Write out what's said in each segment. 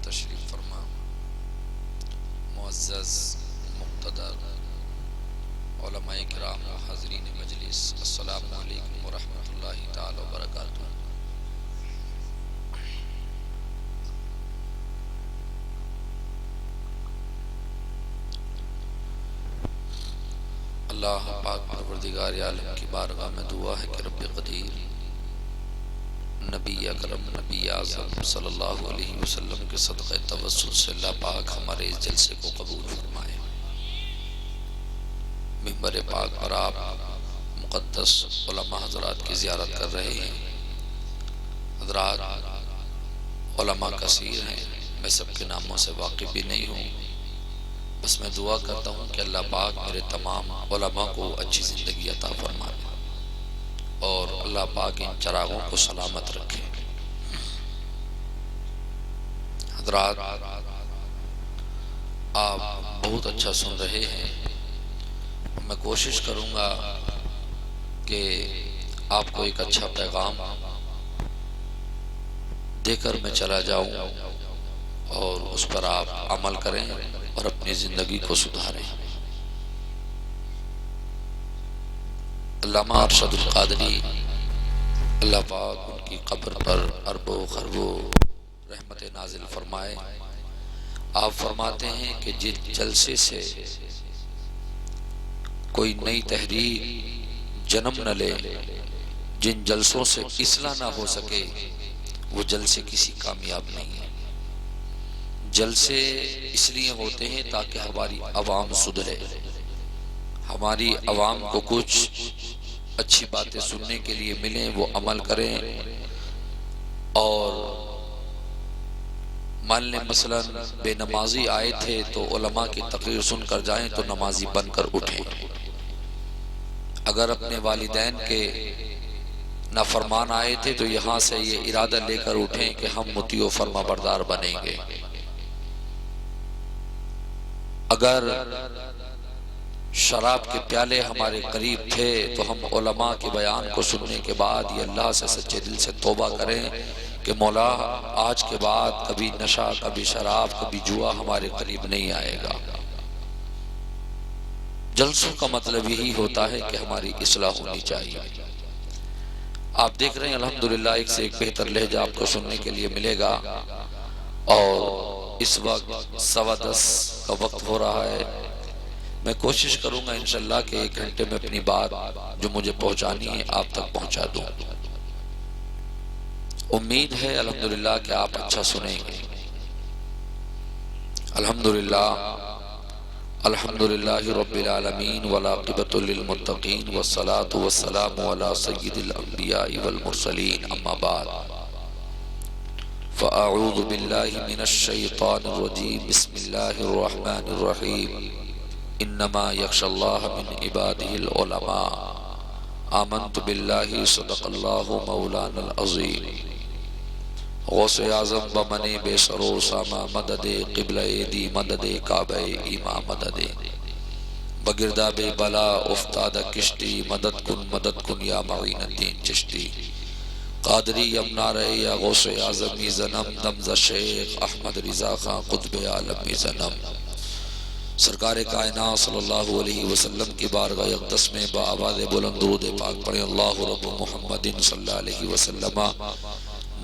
تشریف فرما۔ معزز مقتدر علماء کرام و حاضرین مجلس، السلام علیکم ورحمۃ اللہ تعالی وبرکاتہ۔ اللہ پاک پروردگار عالم کی بارگاہ میں دعا ہے کہ رب قدیر نبی اکرم نبی اعظم صلی اللہ علیہ وسلم کے صدقہ توسل سے اللہ پاک ہمارے اس جلسے کو قبول فرمائے۔ ممبر پاک پر آپ مقدس علماء حضرات کی زیارت کر رہے ہیں۔ حضرات علماء کثیر ہیں، میں سب کے ناموں سے واقف بھی نہیں ہوں، بس میں دعا کرتا ہوں کہ اللہ پاک میرے تمام علماء کو اچھی زندگی عطا فرمائے اور اللہ پاک ان چراغوں کو سلامت رکھے۔ حضرات آپ بہت اچھا سن رہے ہیں، میں کوشش کروں گا کہ آپ کو ایک اچھا پیغام دے کر میں چلا جاؤں اور اس پر آپ عمل کریں اور اپنی زندگی کو سدھاریں۔ علامہ ارشد القادری اللہ پاک ان کی قبر پر اربوں خربوں رحمت نازل فرمائے۔ آپ فرماتے ہیں کہ جن جلسے سے کوئی نئی تحریک جنم نہ لے، جن جلسوں سے اصلاح نہ ہو سکے، وہ جلسے کسی کامیاب نہیں ہیں۔ جلسے اس لیے ہوتے ہیں تاکہ ہماری عوام سدھرے، ہماری عوام کو کچھ اچھی باتیں سننے کے لیے ملیں، وہ عمل کریں، اور مان لیں مثلا بے نمازی آئے تھے تو علماء کی تقریر سن کر جائیں تو نمازی بن کر اٹھیں۔ اگر اپنے والدین کے نافرمان آئے تھے تو یہاں سے یہ ارادہ لے کر اٹھیں کہ ہم مطیع و فرما بردار بنیں گے۔ اگر شراب کے پیالے ہمارے قریب تھے تو ہم علماء کے بیان کو سننے کے بعد یہ اللہ سے سچے دل سے توبہ کریں کہ مولا آج کے بعد کبھی نشہ، کبھی شراب، کبھی جوا ہمارے قریب نہیں آئے گا۔ جلسوں کا مطلب یہی ہوتا ہے کہ ہماری اصلاح ہونی چاہیے۔ آپ دیکھ رہے ہیں الحمدللہ ایک سے ایک بہتر لہجہ آپ کو سننے کے لیے ملے گا، اور اس وقت 10:15 کا وقت ہو رہا ہے۔ میں کوشش کروں گا انشاءاللہ کہ 1 گھنٹے میں اپنی بات جو مجھے پہنچانی ہے آپ تک پہنچا دوں۔ امید ہے الحمدللہ کہ آپ اچھا سنیں گے۔ الحمدللہ رب العالمین والعاقبۃ للمتقین والصلاة والسلام علی سید الانبیاء والمرسلین، اما بعد فاعوذ باللہ من الشیطان الرجیم، بسم اللہ الرحمن الرحیم، انما یخشی اللہ من عبادہ العلماء، آمنت باللہ صدق اللہ مولانا العظیم۔ غوث اعظم بمن بے سرو ساما مدد قبلہ دی مدد کعبہ ایما مدد، بگرداب بلا افتاد کشتی، مدد کن یا معین الدین چشتی، قادری امنا رہے یا غوث اعظمی زنم، دمز شیخ احمد رضا خان قطب عالمی زنم۔ سرکار کائنات صلی اللہ علیہ وسلم کی بارگاہ اقدس میں بآواز بلند درود پاک پڑھیں، اللہ رب محمد صلی اللہ علیہ وسلم،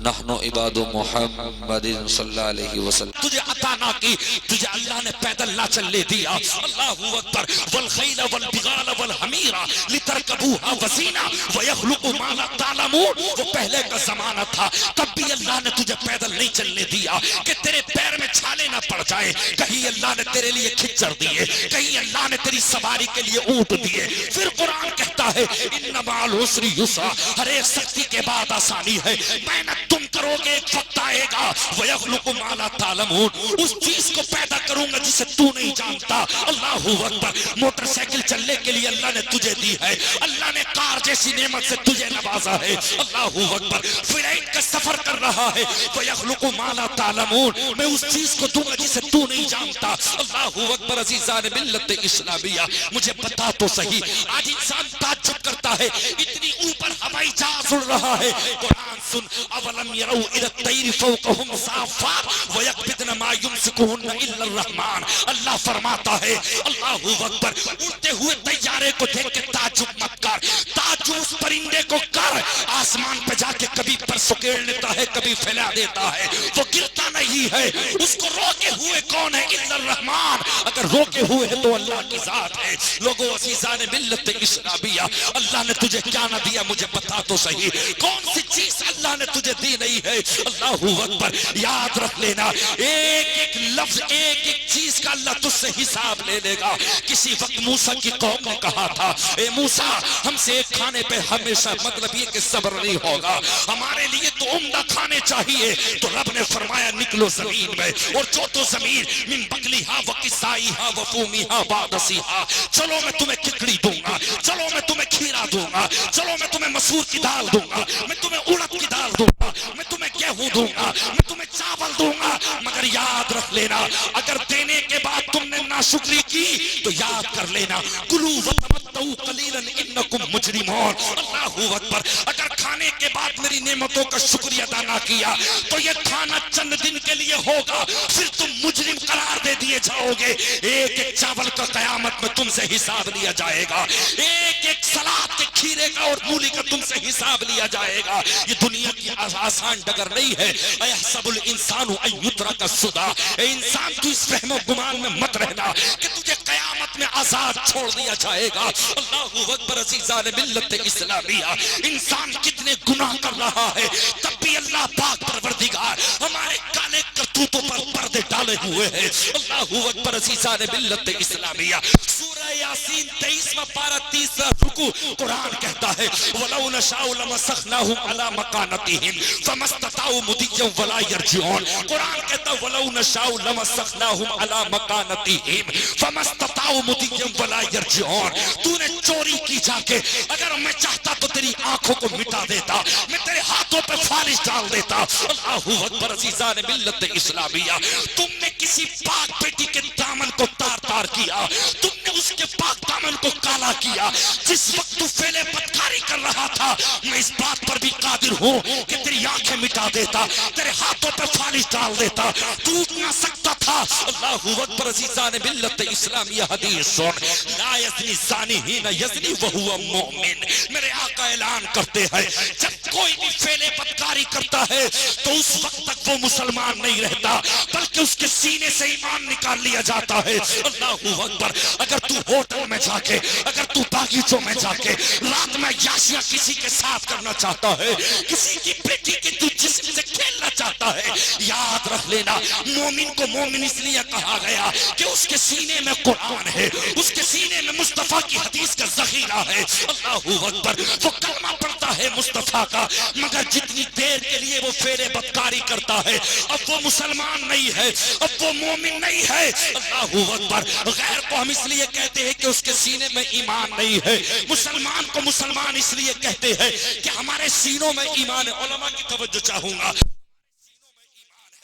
نحن عباد محمد صلی اللہ علیہ وسلم۔ تجھے عطا نہ کی، تجھے اللہ نے پیدل نہ چلنے دیا، اللہ اکبر، والخیل والبغال والحمیر لترکبوها وزینہ ویخلق ما لا تعلمون۔ وہ پہلے کا زمانہ تھا، تب بھی اللہ نے تجھے پیدل نہیں چلنے دیا کہ تیرے پیر میں چھالے نہ پڑ جائے۔ کہیں اللہ نے تیرے لیے کھچر دیے، کہیں اللہ نے تیری سواری کے لیے اونٹ دیے۔ پھر قرآن کہتا ہے ان مع العسر یسرا، ہر ایک سختی کے بعد آسانی ہے۔ محنت تم کرو گے، ایک وقت آئے گا وَيَخْلُقُ مَا لَا تَعْلَمُونَ، اس چیز کو پیدا کروں گا جسے تو نہیں جانتا۔ اللہ اکبر، موٹر سائیکل چلنے کے لیے اللہ نے تجھے دی ہے، اللہ نے کار جیسی نعمت سے تجھے نوازا ہے۔ اللہ اکبر، فلائٹ کا سفر کر رہا ہے، وَيَخْلُقُ مَا لَا تَعْلَمُونَ، میں اس چیز کو دوں گا جسے تو نہیں جانتا۔ اللہ اکبر، عزیزان ملت اسلامیہ، مجھے بتا تو صحیح، آج انسان تاج تعجب کرتا ہے اتنی اوپر ہوائی جہاز اڑ رہا ہے. قرآن سن. اولم یروا الی الطیر فوقہم صافات ویقبضن ما یمسکہن الا الرحمن. اللہ فرماتا ہے اللہ اکبر اڑتے ہوئے طیارے کو دیکھ کے تعجب مت کر, تعجب اس پرندے کو کر. آسمان پہ جا کے کبھی پر سکیڑ لیتا ہے کبھی پھیلا دیتا ہے, وہ گرتا نہیں ہے. اس کو روکے ہوئے کون ہے؟ الا الرحمن. اگر روکے ہوئے ہے تو اللہ کی ذات ہے. لوگوں عزیزان ملت اسلامیہ, اللہ نے تجھے کیا نہ دیا مجھے بتا تو صحیح. کون سی چیز اللہ نے تجھے دی نہیں ہے؟ اللہ اکبر. یاد رکھ لینا ایک ایک لفظ ایک ایک چیز کا اللہ تجھ سے حساب لے لے گا. کسی وقت موسیٰ کی قوم نے کہا تھا اے موسیٰ ہم سے ایک کھانے پہ ہمیشہ, مطلب یہ کہ صبر نہیں ہوگا, ہمارے لیے تو عمدہ کھانے چاہیے. تو رب نے فرمایا نکلو زمین میں اور جو تو زمین من بقلیہا و قصائیہا و فومیہا بادسیہا, چلو میں تمہیں ککڑی دوں گا, چلو میں تمہیں کھیرا دوں گا, چلو میں تمہیں مسور کی دال دوں گا, میں تمہیں اڑد کی دال دوں گا, میں تمہیں گیہوں دوں گا, میں تمہیں چاول دوں گا. مگر یاد رکھ لینا اگر دینے کے بعد تم نے ناشکری کی تو یاد کر لینا کلوا وتمتعوا قلیلا انکم مجرمون. اللہ اکبر. اگر کھانے کے بعد میری نعمتوں کا شکریہ ادا نہ کیا تو یہ کھانا چند دن کے لیے ہوگا, پھر تم مجرم قرار دے دیے جاؤ گے. ایک ایک چاول کا قیامت میں تم سے حساب لیا جائے گا, ایک ایک سلاد کے کھیرے کا اور مولی کا تم سے حساب لیا جائے گا. یہ دنیا کی آسان ڈگر نہیں ہے. ایحسب الانسان ان یترک سدی. اے انسان تو اس فہم و گمان میں مت رہنا کہ تجھے قیامت میں آزاد چھوڑ دیا جائے گا. اللہ اکبر. عزیزان ملت اسلامیہ, انسان کتنے گناہ کر رہا ہے تب بھی اللہ پاک پروردگار ہمارے کالے کرتوتوں پر پردے ڈالے ہوئے ہیں. اللہ اکبر. عزیزان ملت اسلامیہ, سورہ یاسین 23واں پارہ 30واں رکوع, قرآن کہتا ہے وَلَوْ نَشَاءُ لَمَسَخْنَاهُمْ عَلَى مَكَانَتِهِمْ فَمَا اسْتَطَاعُوا مُضِيًّا وَلَا يَرْجِعُونَ. قرآن کہتا ہے وَلَوْ نَشَاءُ لَمَسَخْنَاهُمْ عَلَى مَكَانَتِهِمْ فَمَا اسْتَطَاعُوا مُضِيًّا وَلَا يَرْجِعُونَ. تو نے چوری کی جا کے, اگر میں چاہتا تو تیری آنکھوں کو مٹا دیتا, میں تیرے ہاتھوں پہ فالش ڈال دیتا. اللہ اکبر. عزیزان ملت اسلامیہ, تم نے کسی پاک بیٹی کے دامن کو تار تار کیا, تم نے اس کے پاک دامن کو کالا کیا. جس وقت تو فعل بدکاری کر رہا تھا میں اس بات پر بھی قادر ہوں کہ تیری آنکھیں مٹا دیتا, تیرے ہاتھوں پہ فالش ڈال دیتا. ٹوٹ نہ سکتا تھا. اللہ اکبر. عزیزان ملت اسلامیہ, حدیث سن لا یزنی الزانی حین یزنی وہو مؤمن. میرے آقا اعلان کرتے ہیں جب کوئی بھی فعل بدکاری کرتا ہے تو اس وقت تک وہ مسلمان نہیں رہتا بلکہ اس کے سینے سے ایمان نکال لیا جاتا ہے. اللہ اکبر. اگر تو ہوٹل میں جا کے, اگر تو باغیچوں میں جا کے رات میں یاشیاں کسی کے ساتھ کرنا چاہتا ہے, کسی کی بیٹی کے تو جسم سے کھیلنا چاہتا ہے, یاد رکھ لینا مومن کو مومن اس لیے کہا گیا کہ اس کے سینے میں قرآن ہے, اس کے سینے میں مصطفیٰ کی حدیث کا ذخیرہ ہے. اللہ اکبر. وہ کلمہ پڑھتا ہے مصطفیٰ کا, مگر جتنی دیر کے لیے وہ فعل بدکاری کرتا ہے اب وہ مسلمان نہیں ہے, اب وہ مومن نہیں ہے. اللہ اکبر. غیر کو ہم اس لیے کہتے ہیں کہ اس کے سینے میں ایمان نہیں ہے, مسلمان کو مسلمان اس لیے کہتے ہیں کہ ہمارے سینوں میں ایمان ہے. علماء کی توجہ چاہوں گا.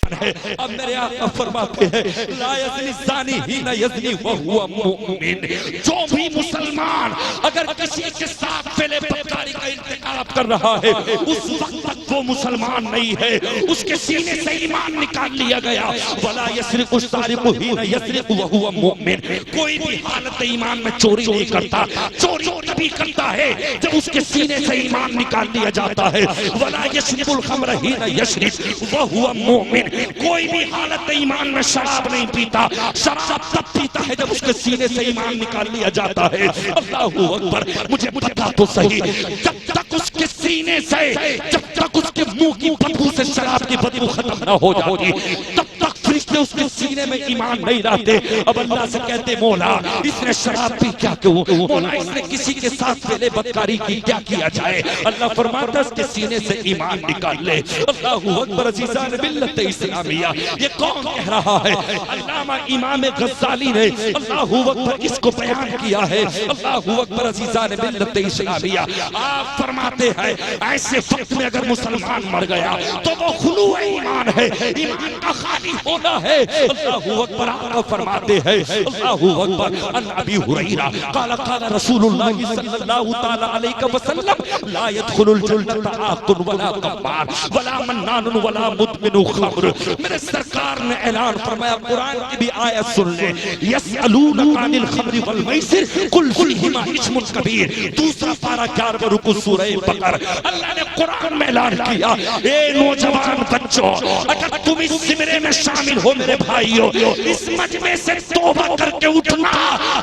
اب میرے آقا فرماتے ہیں لا یزنی الزانی حین یزنی وہو مؤمن. جو بھی مسلمان اگر کسی کے ساتھ فعل بدکاری کا ارتکاب کر رہا ہے اس وقت تک وہ مسلمان نہیں ہے, اس کے سینے سے ایمان نکال لیا گیا. ولا یسرق السارق حین یسرق وہو مؤمن. کوئی بھی حالت ایمان میں چوری نہیں کرتا, چوری تبھی کرتا ہے جب اس کے سینے سے ایمان نکال لیا جاتا ہے. ولا یشرب الخمر حین یشرب وہو مؤمن. کوئی بھی حالت ایمان میں شراب نہیں پیتا, شراب تب پیتا ہے جب اس کے سینے سے ایمان نکال لیا جاتا ہے. اللہ اکبر. مجھے بتا تو صحیح, جب تک اس کے سینے سے, جب تک اس کے منہ کی بدبو سے شراب کی بدبو ختم نہ ہو جاتی تب تک فرشتے اس کے سینے میں ایمان نہیں لاتے. اب اللہ سے کہتے مولا اس نے شراب پی کیا کیوں, مولا اس نے کسی کے ساتھ فعل بدکاری کی کیا کیا جائے. اللہ فرماتا ہے اس کے سینے سے ایمان نکال لے. اللہ اکبر. عزیزان ملت اسلامیہ, یہ کون کہہ رہا ہے؟ علامہ امام غزالی نے اللہ اکبر اس کو بیان کیا ہے. اللہ اکبر. عزیزان ملت اسلامیہ, آپ فرماتے ہیں ایسے وقت میں اگر مسلمان مر گیا تو وہ خلوع ایمان ہے, ایمان کا خالی ہونا ہے اللہ اکبر آقا فرماتے ہیں اللہ اکبر ان ابی ہریرہ قال قال رسول اللہ صلی اللہ تعالی علیہ وسلم لا يدخل الجنة عاق ولا قمار ولا منان ولا مدمن خمر. میرے سرکار نے اعلان فرمایا قرآن کی بھی آیت سن لیں یسألونک عن الخمر والمیسر قل فیہما اسم کبیر. دوسرا پارہ 11واں رکوع سورہ بقرہ. اللہ نے قرآن میں اعلان کیا اے نوجوان بچوں اگر تم اس زمرے میں شامل ہو میرے بھائیو اس مجمع سے توبہ کر کے اٹھنا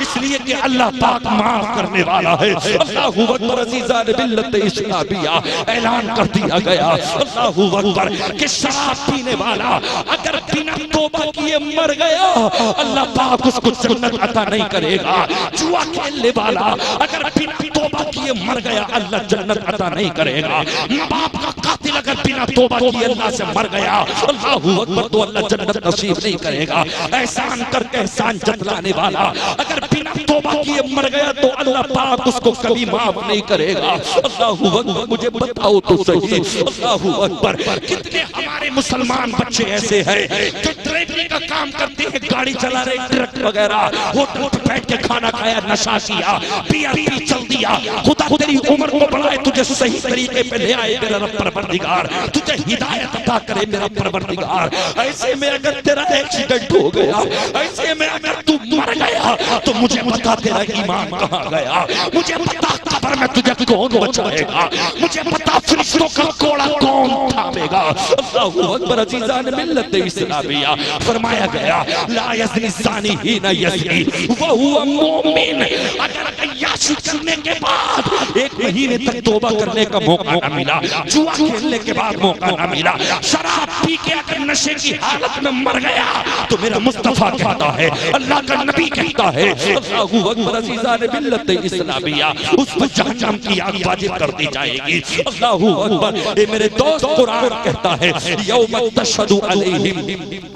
اس لیے کہ اللہ پاک معاف کرنے والا ہے. اللہ اکبر عزیزان ملت اسلامیہ اعلان کر دیا گیا اللہ اکبر کہ شراب پینے والا اگر بنا توبہ کیے مر گیا اللہ پاک اس کو جنت عطا نہیں کرے گا. جوا کھیلنے والا اگر بنا توبہ کیے مر گیا اللہ جنت عطا نہیں کرے گا. ماں باپ کا قاتل اگر بنا توبہ کیے اللہ سے مر گیا اللہ اکبر تو اللہ جنت نصیب نہیں کرے گا. احسان کر کے احسان جتلانے والا اگر بنا توبہ کیے مر گیا تو اللہ پاک اس کو کبھی معاف نہیں کرے گا. اللہ اکبر مجھے بتاؤ تو صحیح اللہ اکبر کتنے ہمارے مسلمان بچے ایسے ہیں جو ڈرائیوری کا کام کرتے ہیں گاڑی چلا رہے ٹرک وغیرہ ہوٹل پہ بیٹھ کے کھانا کھایا نشہ کیا پیا پی چل دیا. خدا تیری عمر کو بڑھائے تجھے صحیح طریقے پہ لے آئے میرا رب پروردگار تجھے ہدایت عطا کرے میرا پروردگار. ایسے میں اگر تیرا ایکسیڈنٹ ہو گیا ایسے میں اگر تو مر گیا تو مجھے بتا تیرا ایمان کہاں گیا. مجھے بتا قبر میں تجھے کون بچائے گا. مجھے بتا فرشتوں کا کوڑا کون تھامے گا. اللہ اکبر عزیزان ملت اسلامیہ فرمایا گیا لا یزنی الزانی حین یزنی وہو مومن. اگر عیاشی کرنے کے بعد ایک مہینے تک توبہ کرنے کا موقع نہ ملا جوا کھیلنے کے بعد موقع نہ ملا شراب پی کے اگر نشے کی حالت میں مر گیا تو میرا مصطفیٰ کہتا ہے اللہ کا نبی کہتا ہے اللہ اکبر عزیزان ملت اسلامیہ اس پر جہنم کی آگ واجب کر دی جائے گی. اللہ اکبر اے میرے دوست قرآن کہتا ہے یوم تشہد علیہم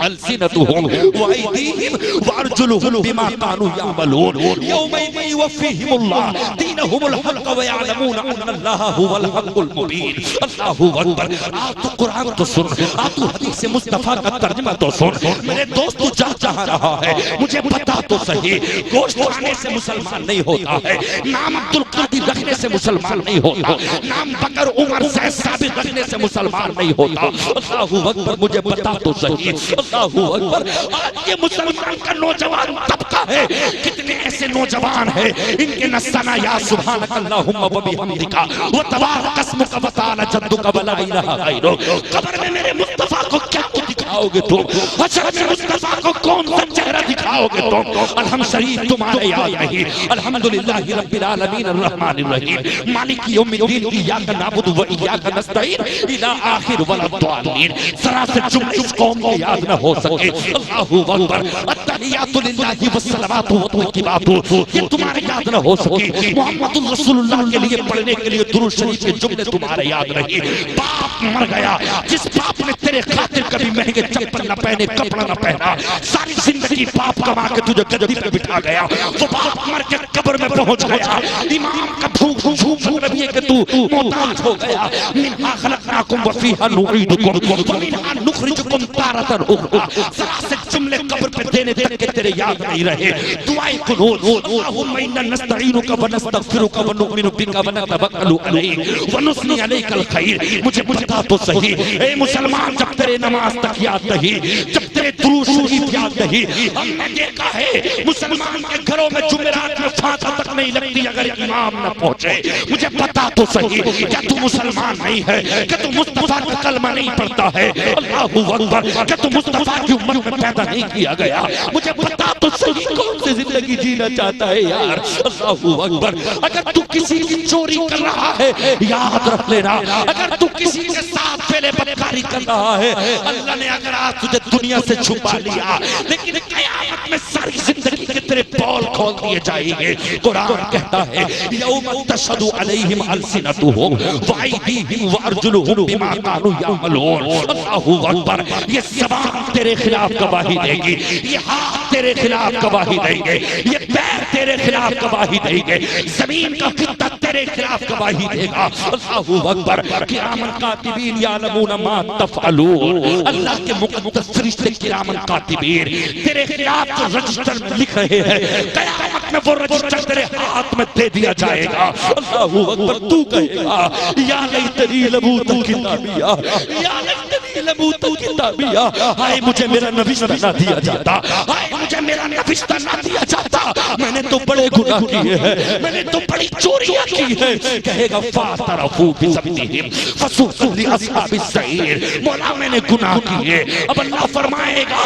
السنتہم وایدیہم وارجلہم بما کانوا یعملون یومئذ یوفیہم اللہ دینہم الحق ویعلمون ان اللہ هو الحق المبین. اللہ اکبر آپ تو قرآن تو سن آپ تو حدیث مصطفیٰ کا ترجمہ تو سن. میرے دوست تو جہاں رہا ہے مجھے بتا تو صحیح گوشت کھانے سے مسلمان نہیں ہوتا ہے نام عبدالقادر رکھنے سے مسلمان نہیں ہوتا نام بکر عمر زید ثابت رکھنے سے مسلمان نہیں ہوتا. اللہ اکبر مجھے بتا تو صحیح اللہ اکبر آج یہ مسلمان کا نوجوان طبقہ ہے کتنے ایسے نوجوان ہیں ان کے نسنا یا سبحانک اللہم و بحمدک و تبارک اسمک و تعالی جدک ولا الہ غیرک. قبر میں میرے مصطفیٰ کو کیا دکھاؤ گے تم حشر میں مصطفیٰ کو کون سا چہرہ دکھاؤ گے تم. الحمد شریف تمہارے یاد نہیں الحمدللہ رب العالمین الرحمن الرحیم مالک یوم الدین ایاک نعبد و ایاک نستعین الی آخر ولا الضالین. ذرا سے جملے اس قوم کو یاد نہ ہو سکے. اللہ اکبر التحیات للہ والصلوات والطیبات یہ تمہارے یاد نہ ہو سکے. محمد رسول اللہ کے لیے پڑھنے کے لیے درود شریف کے جملے تمہارے یاد نہیں. باپ مر گیا جس باپ نے تیرے خاطر کبھی مہنگے چپل نہ پہنے کپڑا نہ پہنا ساری زندگی باپ کما کے تجھے گدی پہ بٹھا گیا وہ باپ مر کے قبر میں پہنچ گیا. امام کا بھوک مطلب یہ کہ تو محتاج ہو گیا. منہا خلقناکم وفیہا نعیدکم ومنہا نخرجکم تارۃ اخری. ذرا سے جملے قبر پہ دینے تک کہ تیرے یاد نہیں رہے. دعائیں قنوت اللہم انا نستعینک ونستغفرک ونؤمن بک ونتوکل علیک ونثنی علیک الخیر. مجھے بتا تو صحیح اے مسلمان جب تیرے نماز تک یاد نہیں جب تیرے درود شریف یاد نہیں. ہم نے دیکھا ہے مسلمان کے گھروں میں جمعرات میں فاتحہ تک نہیں لگتی اگر امام نہ پہنچے. مجھے بتا تو صحیح کیا تو مسلمان نہیں ہے کہ تو مصطفیٰ کا کلمہ نہیں پڑھتا ہے. اللہ اکبر کہ تو مصطفیٰ کی امت میں پیدا نہیں کیا گیا. مجھے بتا تو صحیح کون سی زندگی جینا چاہتا ہے یار. اللہ اکبر اگر تو کسی کی چوری کر رہا ہے یاد رکھ لینا اگر تو کسی کے ساتھ پہلے بدکاری کر رہا ہے اللہ نے اگر آج تجھے دنیا سے چھپا لیا لیکن قیامت میں ساری زندگی کے تیرے بول کھول دیے جائیں گے. قرآن کہتا ہے یوم تشہد علیہم السنتہم وایدیہم وارجلہم بما کانوا یعملون. اللہ اکبر یہ زبان تیرے خلاف گواہی دے گی یہ ہاتھ تیرے خلاف گواہی دیں گے، یہ پیر تیرے خلاف گواہی دیں گے، زمین کا خطہ تیرے خلاف گواہی دے گا۔ اللہ اکبر، کرام کاتبین یعلمون ما تفعلون، اللہ کے مقدس فرشتے کرام کاتبین تیرے خلاف جو رجسٹر میں لکھ رہے ہیں، قیامت میں وہ رجسٹر تیرے ہاتھ میں دے دیا جائے گا۔ اللہ اکبر، تو کہے گا یا لیتنی لموت کتابیا، یا لیتنی لموت کتابیا، ہائے مجھے میرا نوشتہ نہ دیا جاتا، ہائے مجھے میرا نوشتہ نہ دیا جاتا، میں نے تو بڑے گناہ کیے ہیں، میں نے تو بڑی چوریاں کی ہیں۔ کہے گا فاعترفوا بذنبہم فسحقا لاصحاب السعیر، مولا میں نے گناہ کیے۔ اب اللہ فرمائے گا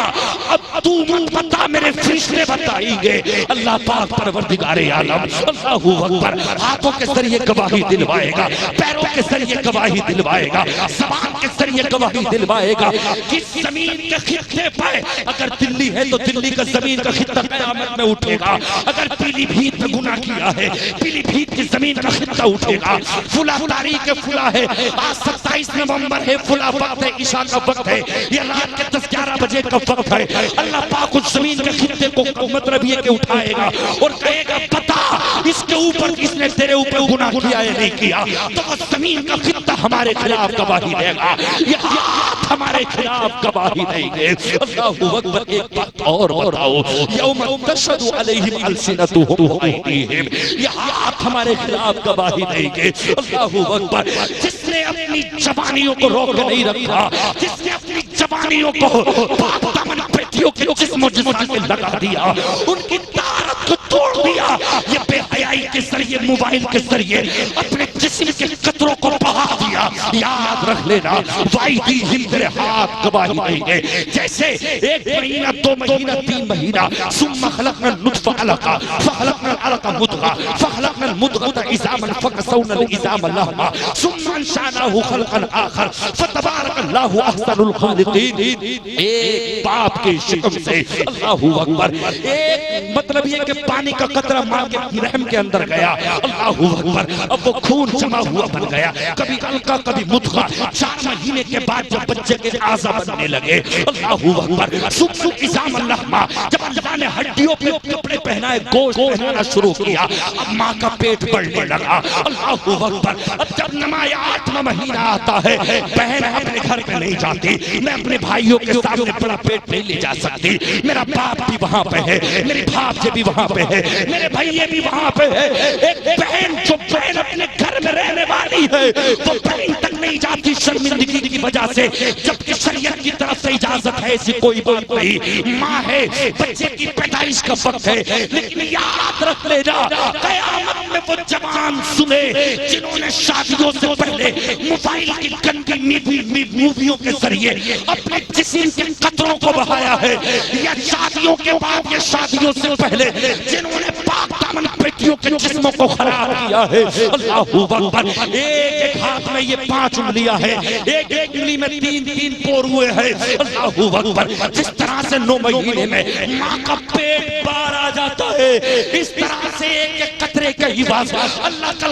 اب تو مت بتا، میرے فرشتے بتائیں گے۔ اللہ پاک پروردگار عالم اللہ اکبر ہاتھوں کے ذریعے گواہی دلوائے گا، پیروں کے ذریعے گواہی دلوائے گا، زبان کے ذریعے گواہی دلوائے گا۔ کس زمین کے خطے پہ اگر دلی ہے تو دلی کا زمین کا خطہ قیامت میں اٹھے گا، اگر پیلی بھیت میں گناہ کیا ہے پیلی بھیت کی زمین کا خطہ اٹھے گا۔ فلاں تاریخ فلاں ہے، آج 27 نومبر ہے، فلاں وقت ہے، عشاء کا وقت ہے، یہ رات کے 10-11 بجے کا وقت ہے۔ اللہ پاک اس زمین کے خطے کو مطلب یہ کہ اٹھائے گا اور کہے گا بتا اس کے اوپر کس نے تیرے اوپر گناہ کیا ہے نہیں کیا، تو وہ زمین کا خطہ ہمارے خلاف گواہی دے گا، یہ ہاتھ ہمارے خلاف گواہی دیں گے۔ اللہ اکبر، ایک بات اور بتاؤ، یوم تشہد علیہم السنتہم وایدیہم، یہ ہاتھ ہمارے خلاف گواہی دیں گے۔ اللہ اکبر، جس نے اپنی جوانیوں کو روک نہیں رکھا، جس نے اپنی جوانیوں کو دامن پیٹیوں کے جسم و جسم میں لگا دیا، ان کی طاقت کو توڑ دیا، یہ بے حیائی کے ذریعے موبائل کے ذریعے اپنے جسم کے قطروں کو بہا دیا، یاد رکھ لینا وایدیہم تیرے ہاتھ گواہی دیں گے۔ جیسے 1 مہینہ 2 مہینہ 3 مہینہ، ثم خلقنا النطفہ علقہ فخلقنا العلقہ مضغہ فخلقنا المضغۃ عظاما فکسونا العظام لحما ثم انشأناہ خلقا آخر فتبارک اللہ احسن الخالقین۔ ایک باپ کے شکم سے، اللہ اکبر، ایک مطلب یہ کہ پانی کا قطرہ ماں کے رحم کے اندر گیا، اللہ اکبر، اب وہ خون جمع ہوا بن گیا، کبھی علقہ کبھی مضغہ، 4 مہینے کے بعد جب بچے کے اعضا بننے لگے، اللہ اکبر، ثم عظام لحما، جب اللہ نے ہڈیوں پہ کپڑے پہنائے، گوشت پہنانا شروع کیا، اب ماں کا پیٹ بڑھنے لگا، اللہ اکبر۔ اب جب نمایاں 8واں مہینہ آتا ہے، بہن اپنے گھر پہ نہیں جاتی، میں اپنے بھائیوں کے سامنے بڑا پیٹ نہیں لے جا سکتی، میرا باپ بھی وہاں پہ ہے، میری بھانجے بھی وہاں پہ ہے، میرے بھائی بھی وہاں پہ ہے۔ ایک بہن جو بہن اپنے گھر میں رہنے والی ہے، وہ بہن تک نہیں جاتی شرمندگی کی وجہ سے، جبکہ شریعت کی طرف سے اجازت ہے، ایسی کوئی بات نہیں، ماں ہے، بچے کی پیدائش کا وقت ہے، لیکن یاد رکھ لینا قیامت میں وہ جوان سنے جنہوں نے شادیوں سے پہلے موبائل کی گندی موویوں کے ذریعے اپنے جسم کے قطروں کو بہایا ہے، یا شادیوں کے بعد یا شادیوں سے پہلے جنہوں نے پاک دامن بیٹیوں کے جسموں کو خراب کیا ہے۔ اللہ اکبر، ایک ایک ہاتھ میں یہ 5 انگلیاں ہیں، ایک ایک انگلی میں 3 پور ہوئے ہیں، اللہ اکبر۔ جس طرح سے 9 مہینے میں ماں کا پیٹ باہر آ جاتا ہے، اس طرح سے ایک ایک قطرے کا حفاظ اللہ کل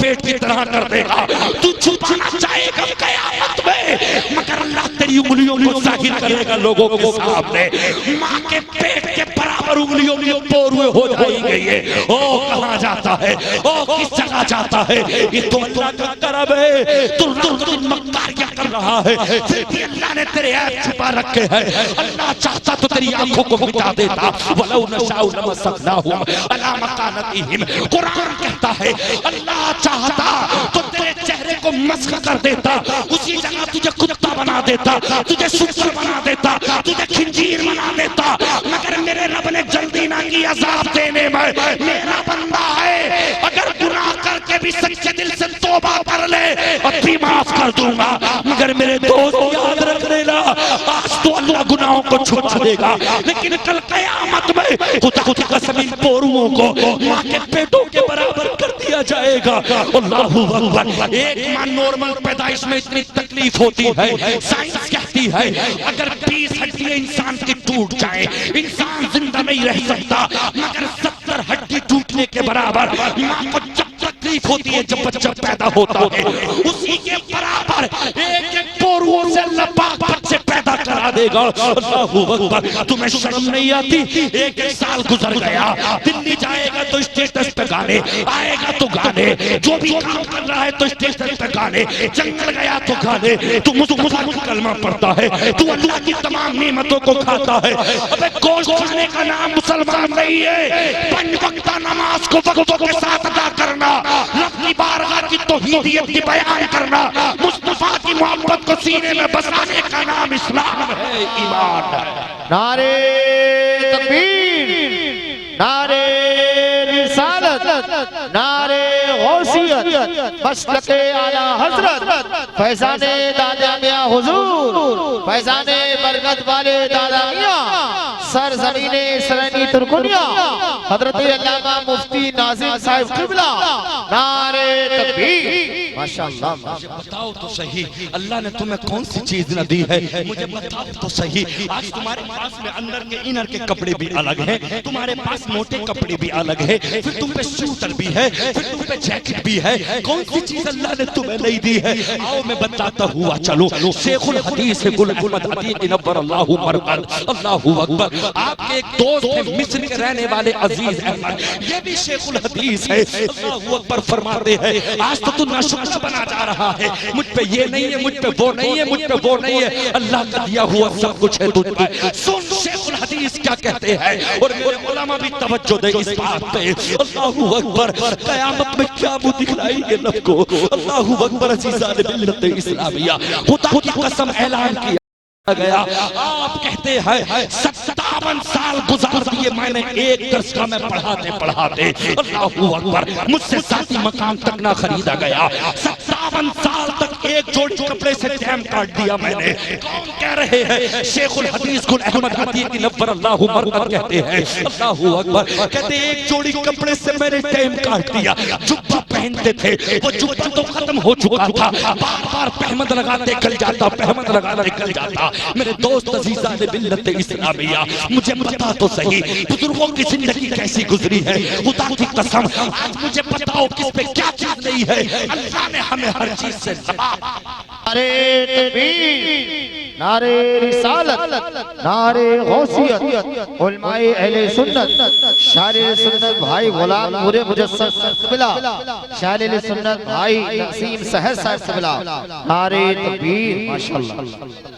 پیٹ کی طرح کر دے گا۔ تو چھپانا چاہے گا قیامت میں، مگر اللہ تیری انگلیوں کو ظاہر کرے گا لوگوں کے سامنے، ماں کے پیٹ کے برابر انگلیوں میں پوروے ہو جائیں گے۔ یہ او کہاں جاتا ہے، او کس جگہ جاتا ہے، یہ تو اللہ کا کرم ہے، تو مکار کیا کر رہا ہے، پھر بھی اللہ نے تیرے عیب چھپا رکھے ہیں۔ اللہ چاہتا تو تیری آنکھوں کو مٹا دیتا، وَلَوْ نَشَاءُ لَمَسَخْنَاهُمْ عَلَىٰ مَكَانَتِهِمْ۔ قرآن کہتا ہے اللہ چاہتا تو تیرے چہرے کو مسخ کر دیتا، اسی جگہ تجھے کتا بنا دیتا، تجھے سکر بنا دیتا، تجھے خنزیر بنا دیتا، مگر میرے رب نے جلدی نہ کی عذاب دینے میں۔ میرا بندہ ہے اگر گناہ کر کے بھی سچے دل سے توبہ کر لے اور بھی معاف کر دوں گا، مگر میرے دوست یاد رکھ لینا آج تو اللہ گناہوں کو چھپا دے گا، لیکن کل قیامت میں خدا کی قسم ان پوروؤں کو ماں کے پیٹوں کے برابر کر دیا جائے گا۔ اللہ اکبر، ایک ماں نارمل پیدائش میں اتنی تکلیف ہوتی ہے، سائنس کہتی ہے اگر 20 ہڈیاں انسان کی ٹوٹ جائیں انسان زندہ نہیں رہ سکتا، مگر 70 ہڈی ٹوٹنے کے برابر ماں کو جب تکلیف ہوتی ہے جب بچہ پیدا ہوتا ہے، اسی کے برابر ایک ایک پوروؤں سے اللہ پاک بچے پیدا کر کرا دے گا. اللہ اکبر. تمہیں شرم نہیں آتی؟ ایک سال گزر گیا, دلی جائے گا تو اسٹیٹس پہ گانے, آئے گا تو گانے, جو بھی کام کر رہا ہے تو اسٹیٹس پہ گانے, جنگل گیا تو گانے, تو مصطفیٰ کا کلمہ پڑھتا ہے, تو اللہ کی تمام نعمتوں کو کھاتا ہے. ابے گوشت کھانے کا نام مسلمان نہیں ہے. 5 وقتہ نماز کو وقتوں کے ساتھ ادا کرنا, رب کی بارگاہ کی توحیدیت کی بیان کرنا, مصطفیٰ کی محبت کو سینے میں بسانے کا نام اسلام ہے, ایمان ہے. نعرے تکبیر, نعرے رسالت, نعرے غوثیت, مسلک اعلی حضرت فیضان دادا میاں حضور, فیضان برکت والے دادا میاں, سرزمین سرنی ترکنیا, حضرت علامہ مفتی ناظم صاحب قبلہ. نعرے تکبیر. ماشاءاللہ. مجھے بتاؤ تو صحیح, اللہ نے تمہیں کون سی چیز نہ دی ہے؟ مجھے بتاؤ تو صحیح. آج تمہارے پاس میں اندر کے انر کے کپڑے بھی الگ ہیں, تمہارے پاس موٹے کپڑے بھی الگ ہیں, پھر تم پہ سوٹر بھی ہے, پھر تم پہ جیکٹ بھی ہے. کون سی چیز اللہ نے تمہیں نہیں دی ہے؟ آؤ میں بتاتا ہوا چلو. شیخ الحدیث گل احمد عتیق نور اللہ مرقد. اللہ اکبر. آپ کے ایک دوست ہیں مصر کے رہنے والے عزیز احمد, یہ بھی شیخ الحدیث ہے. اللہ اکبر فرماتے ہیں آج تو ناشکر بنا جا رہا ہے, مجھ پہ یہ نہیں ہے, مجھ پہ وہ نہیں ہے, مجھ پہ وہ نہیں ہے. اللہ کا دیا ہوا سب کچھ ہے تجھ پہ. سن شیخ الحدیث کیا کہتے ہیں, اور میرے علماء بھی توجہ دے اس بات پہ. اللہ اکبر. قیامت میں کیا منہ دکھلائیں گے لب کو. اللہ اکبر. عزیزان ملت اسلامیہ, خدا کی قسم اعلان کیا گیا. آپ کہتے ہیں 57 سال گزار دیے میں نے ایک درس کا میں پڑھاتے پڑھاتے. اللہ اکبر. مجھ سے ذاتی مقام تک نہ خریدا گیا. 57 سال تک ایک جوڑی کپڑے سے ٹائم کاٹ دیا میں نے. کون کہہ رہے ہیں؟ شیخ الحدیث گل احمد عتیق نور اللہ مرقد کہتے ہیں. اللہ اکبر. کہتے ہیں ایک جوڑی کپڑے سے میں نے ٹائم کاٹ دیا. جبہ پہنتے تھے, وہ جبہ تو ختم ہو چکا تھا, بار بار پہمد لگاتے کل جاتا, پہمد لگاتے کل جاتا. میرے دوست عزیزان ملت اسلامیہ, مجھے بتا تو صحیح بزرگوں کی زندگی کیسی گزری ہے. خدا کی قسم آج مجھے بتاؤ کس پہ کیا چیز نہیں ہے. اللہ نے ہمیں ہر چیز سے نوازا. نعرے تکبیر, نعرے رسالت, نعرے غوثیت, علماء اہل سنت, شاعر سنت بھائی غلام نور مجسد قبلہ, شاعر سنت بھائی نسیم سحر صاحب قبلہ. نعرے تکبیر. ماشاءاللہ.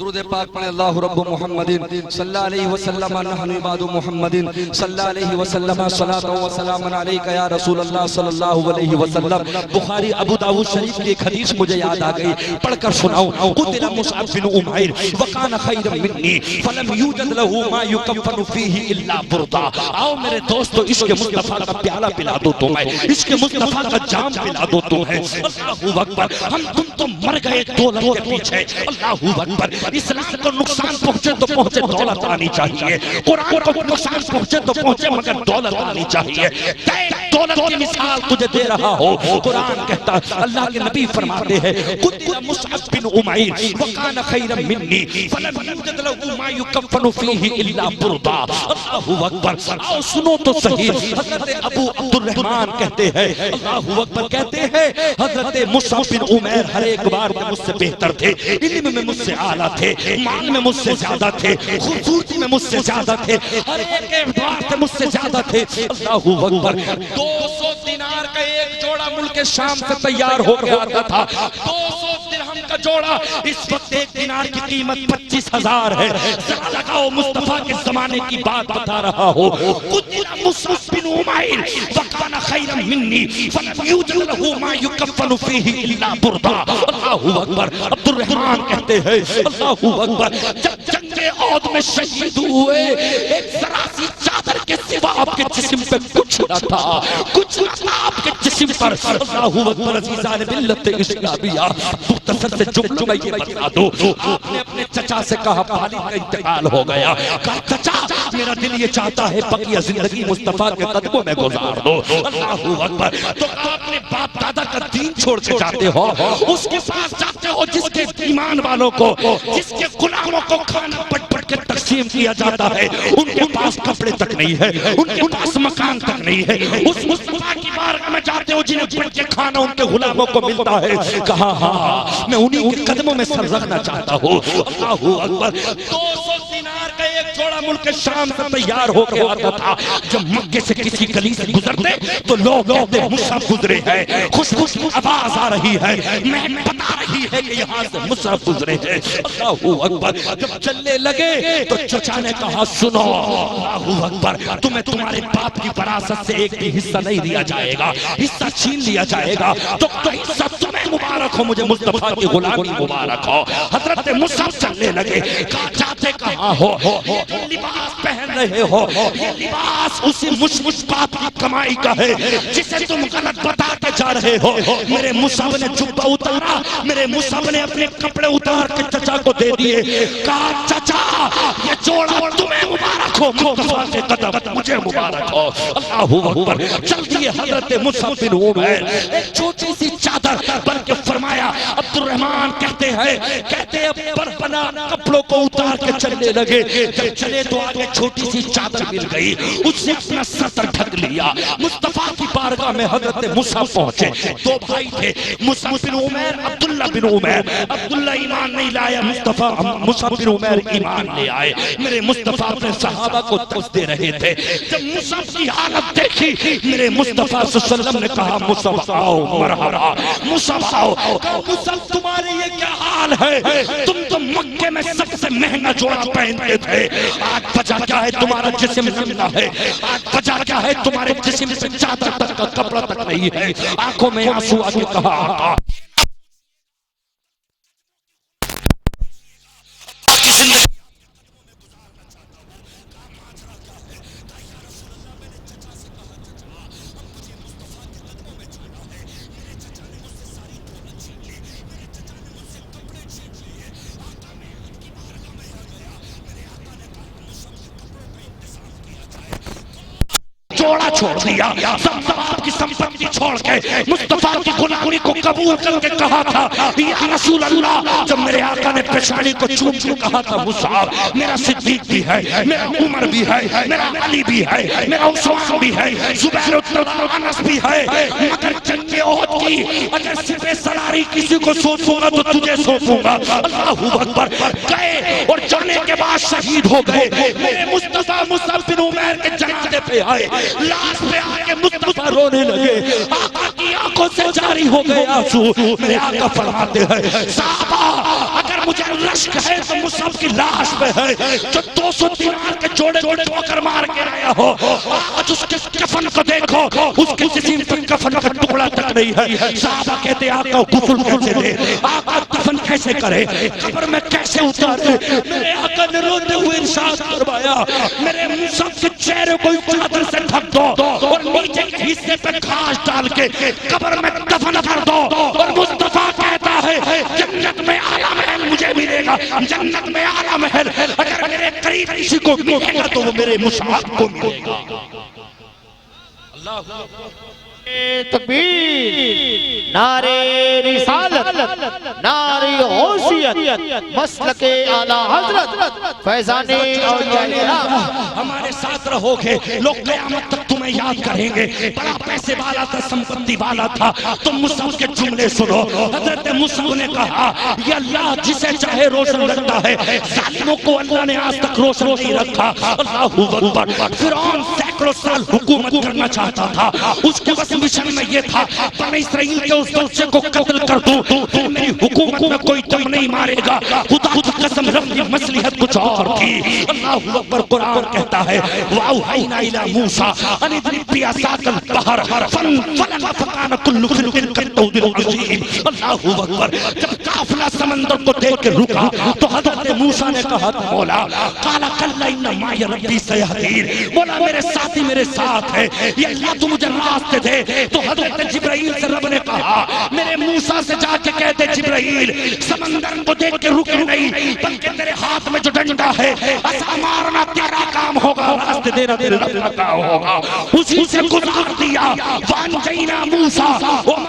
درود پاک پڑھیں. اللہ رب محمد صلی اللہ علیہ وسلم, نحن عباد محمد صلی اللہ علیہ وسلم, صلاۃ و سلام علیک یا رسول اللہ صلی اللہ علیہ وسلم. بخاری ابو داؤد شریف کی ایک حدیث مجھے یاد آ گئی, پڑھ کر سناؤں. قتل مصعب بن عمیر وکان خیرا منی فلم یوجد له ما یکفن فیہ الا بردا. آؤ میرے دوستو عشق مصطفیٰ کا پیالہ پلا دو تمہیں, عشق مصطفیٰ کا جام پلا دو تمہیں. اللہ اکبر. ہم تم تو مر گئے دولت کے پیچھے. اللہ اکبر. اسلام کو نقصان پہنچے تو پہنچے, دولت آنی چاہیے. قرآن کو نقصان پہنچے تو پہنچے, مگر دولت آنی چاہیے. دولت کی مثال تجھے دے رہا ہو. قرآن کہتا, اللہ کے نبی فرماتے ہیں قتل مصعب بن عمیر وکان خیرا منی فلم یوجد له ما یکفن فیہ الا بردا. اللہ اکبر. آؤ سنو تو صحیح. حضرت ابو عبد الرحمن کہتے ہیں, اللہ اکبر, کہتے ہیں حضرت مصعب بن عمیر ہر ایک بار میں مجھ سے بہتر تھے, علم میں مجھ سے اعلیٰ تھے, مال میں مجھ سے زیادہ تھے, خوبصورتی میں مجھ سے زیادہ تھے, ہر ایک اعتبار سے مجھ سے زیادہ تھے. اللہ اکبر. 200 دینار کا ایک جوڑا ملک شام سے تیار ہو کے آتا تھا. 200 درہم کا جوڑا. اس وقت ایک دینار کی قیمت 25,000 ہے. ذرا لگاؤ مصطفیٰ کے زمانے کی بات بتا رہا ہو. قتل مصعب بن عمیر وکان خیرا منی فلم یوجد له ما یکفن فیہ الا بردا. اللہ اکبر. عبد الرحمن کہتے ہیں اللہ اکبر, جب جنگ عہد میں شہید ہوئے ایک ذرا سی چادر کے سوا آپ کے جسم پہ کچھ نہ تھا, کچھ نہ تھا آپ کے جسم پر. اللہ اکبر. عزیزان ملت اسلامیہ, مختصر سے جملوں میں یہ بتا دو. آپ نے اپنے چچا سے کہا والد کا انتقال ہو گیا, کہا چچا میرا دل یہ چاہتا ہے بقیہ زندگی مصطفیٰ کے قدموں میں گزار دو. اللہ اکبر. تو آپ نے باپ دادا کا دین چھوڑ کے جاتے ہو, اس کے پاس جاتے ہو جس کے ایمان والوں کو, جس کے غلاموں کو کھانا پٹ پٹ کے تقسیم کیا جاتا ہے، ان کے پاس کپڑے تک نہیں ہے، ان کے پاس مکان تک نہیں ہے، اس مصطفیٰ کی بارگاہ میں جاتے ہو جنہیں بڑھ کے کھانا ان کے غلاموں کو ملتا ہے، کہا ہاں میں انہی کے قدموں میں سر رکھنا چاہتا ہوں۔ اللہ اکبر۔ 200 دینار کا ایک جوڑا ملک شام سے تیار ہو کے آتا تھا، جب مکے سے کسی گلی سے گزرتے تو لوگ کہتے مصعب گزرے ہیں، خوش خوش آواز آ رہی ہے، میں بتا رہی ہے کہ یہاں سے مصعب گزرے ہیں۔ اللہ اکبر۔ جب چلنے لگے تو چچا نے کہا سنو، اللہ اکبر، تمہیں تمہارے باپ کی وراثت سے ایک بھی حصہ نہیں دیا جائے گا، حصہ چھین لیا جائے گا، تو حصہ تمہیں مبارک ہو، مجھے مصطفیٰ کی غلامی مبارک ہو۔ حضرت مصعب چلنے لگے، کہا جاتے کہاں ہو؟ یہ لباس پہن رہے ہو، یہ لباس اسی مشمش باپ کی کمائی کا ہے جسے تم غلط بتا کے جا رہے ہو۔ میرے مصعب نے جبہ اتارا، میرے مصعب نے اپنے کپڑے اتار کے چچا کو دے دیے، کہا چچا یہ جوڑا تمہیں مبارک ہو، مصطفیٰ کے قدم مجھے مبارک ہو۔ اللہ اکبر۔ چل دیے حضرت مصعب بن عمیر، ایک چھوٹی سی چادر، بلکہ فرمایا عبد الرحمن کہتے ہیں برپنا کپڑوں کو اتار کے چلنے لگے، جب چلے تو آگے چھوٹی سی چادر مل گئی، اس سے اپنا سر ڈھک لیا۔ مصطفیٰ کی بارگاہ میں حضرت مصعب پہنچے، دو بھائی تھے، مصعب بن عمیر، عبداللہ بن عمیر۔ عبداللہ ایمان نہیں لایا، مصعب بن عمیر ایمان لے آئے۔ میرے مصطفیٰ اپنے صحابہ کو درس دے رہے تھے، جب مصعب کی حالت دیکھی، میرے مصطفیٰ صلی اللہ علیہ وسلم نے کہا مصعب آؤ، مرحبا مصعب آؤ۔ کہا مصعب تمہارے یہ کیا حال ہے؟ تم تو مکے میں سب سے مہنگا جوڑا پہنتے تھے، آج وجہ کیا ہے؟ تمہارا جسم زندہ ہے، آج وجہ کیا ہے؟ تمہارے جسم سے چادر تک کا کپڑا تک نہیں ہے۔ آنکھوں میں آنسو آ کے کہا آقا جوڑا چھوڑ دیا، آپ کی سمپتی چھوڑ کے مصطفیٰ کی غلامی کو قبول کر کے کہا تھا یا رسول اللہ۔ جب میرے آقا نے پیشانی کو چوم کے کہا تھا مصعب میرا صدیق بھی ہے، میرا عمر بھی ہے، میرا علی بھی ہے، میرا عثمان بھی ہے، زبیر انس بھی ہے، مگر جنگ احد کی اگر سپہ سالاری کسی کو سونپوں گا تو تجھے سونپوں گا۔ اللہ اکبر۔ گئے اور جانے کے بعد شہید ہو گئے۔ میرے مصطفیٰ مصعب بن عمیر کے جنازے پہ آئے، لاش پہ آگے مصطفیٰ رونے لگے، آقا کی آنکھوں سے جاری ہو گئے آنسو۔ میرے آقا فرماتے ہیں صحابہ اگر مجھے رشک ہے تو مصعب کی لاش پہ ہے جو 200 دینار کے جوڑے ٹھوکر مار کے آیا ہو، آج اس کے کفن کو دیکھو، اس کے جسم پر کفن کا ٹکڑا تک نہیں ہے۔ صحابہ کہتے آقا غسل کیسے دے، آقا کفن کیسے کرے، قبر میں کیسے اتارے؟ میرے آقا نے روتے ہوئے ارشاد فرمایا میرے مصعب کے چہرے کو چادر سے ڈھک دو اور نیچے کے حصے پہ گھاس ڈال کے قبر میں دفن کر دو۔ اور مصطفیٰ کہتا ہے جنت میں اعلیٰ محل مجھے ملے گا، جنت میں اعلیٰ محل اگر میرے قریب کسی کو ملے گا تو وہ میرے مصعب کو ملے گا۔ اللہ تکبیر، نعرے رسالت، نعرے غوثیت، مسلک اعلی حضرت فیضان اولیاء کرام۔ ہمارے ساتھ رہو گے، لوگ قیامت تک تمہیں یاد کریں گے، بڑا پیسے والا تھا، سمپتی والا تھا۔ تم مصعب کے جملے سنو، حضرت مصعب نے کہا یہ اللہ جسے چاہے روشن رکھتا ہے، ظالموں کو اللہ نے آج تک روشن نہیں رکھا۔ اللہ اکبر۔ فرعون سینکڑوں سال حکومت کرنا چاہتا تھا، اس کے بس مشن میں یہ تھا بنی اسرائیل کے اس بچے کو قتل کر دوں، پھر میری حکومت میں کوئی دم نہیں مارے گا۔ خدا کی قسم رب کی مصلحت کچھ اور تھی۔ اللہ اکبر۔ قرآن کہتا ہے وَأَوْحَيْنَا إِلَى مُوسَىٰ أَنِ اضْرِب بِّعَصَاكَ الْبَحْرَ فَانفَلَقَ فَكَانَ كُلُّ فِرْقٍ كَالطَّوْدِ الْعَظِيمِ۔ اللہ اکبر۔ جب قافلہ سمندر کو دیکھ کے رکا تو حضرت موسیٰ نے کہا مولا قَالَ كَلَّا إِنَّ مَعِيَ رَبِّي سَيَهْدِينِ، مولا میرے ساتھی میرے ساتھ ہے، یہ اللہ تو مجھے راستے دے۔ تو حضرت جبرائیل سے رب نے کہا میرے موسیٰ سے جا کے کہتے جبرائیل سمندر کو دیکھ کے رکے نہیں بلکہ تیرے ہاتھ میں جو ڈنڈا ہے عصا مارنا تیرا کام ہوگا، راستے دینا تیرے رب کا کام ہوگا. اسی سے گزار دیا. وانجینا موسیٰ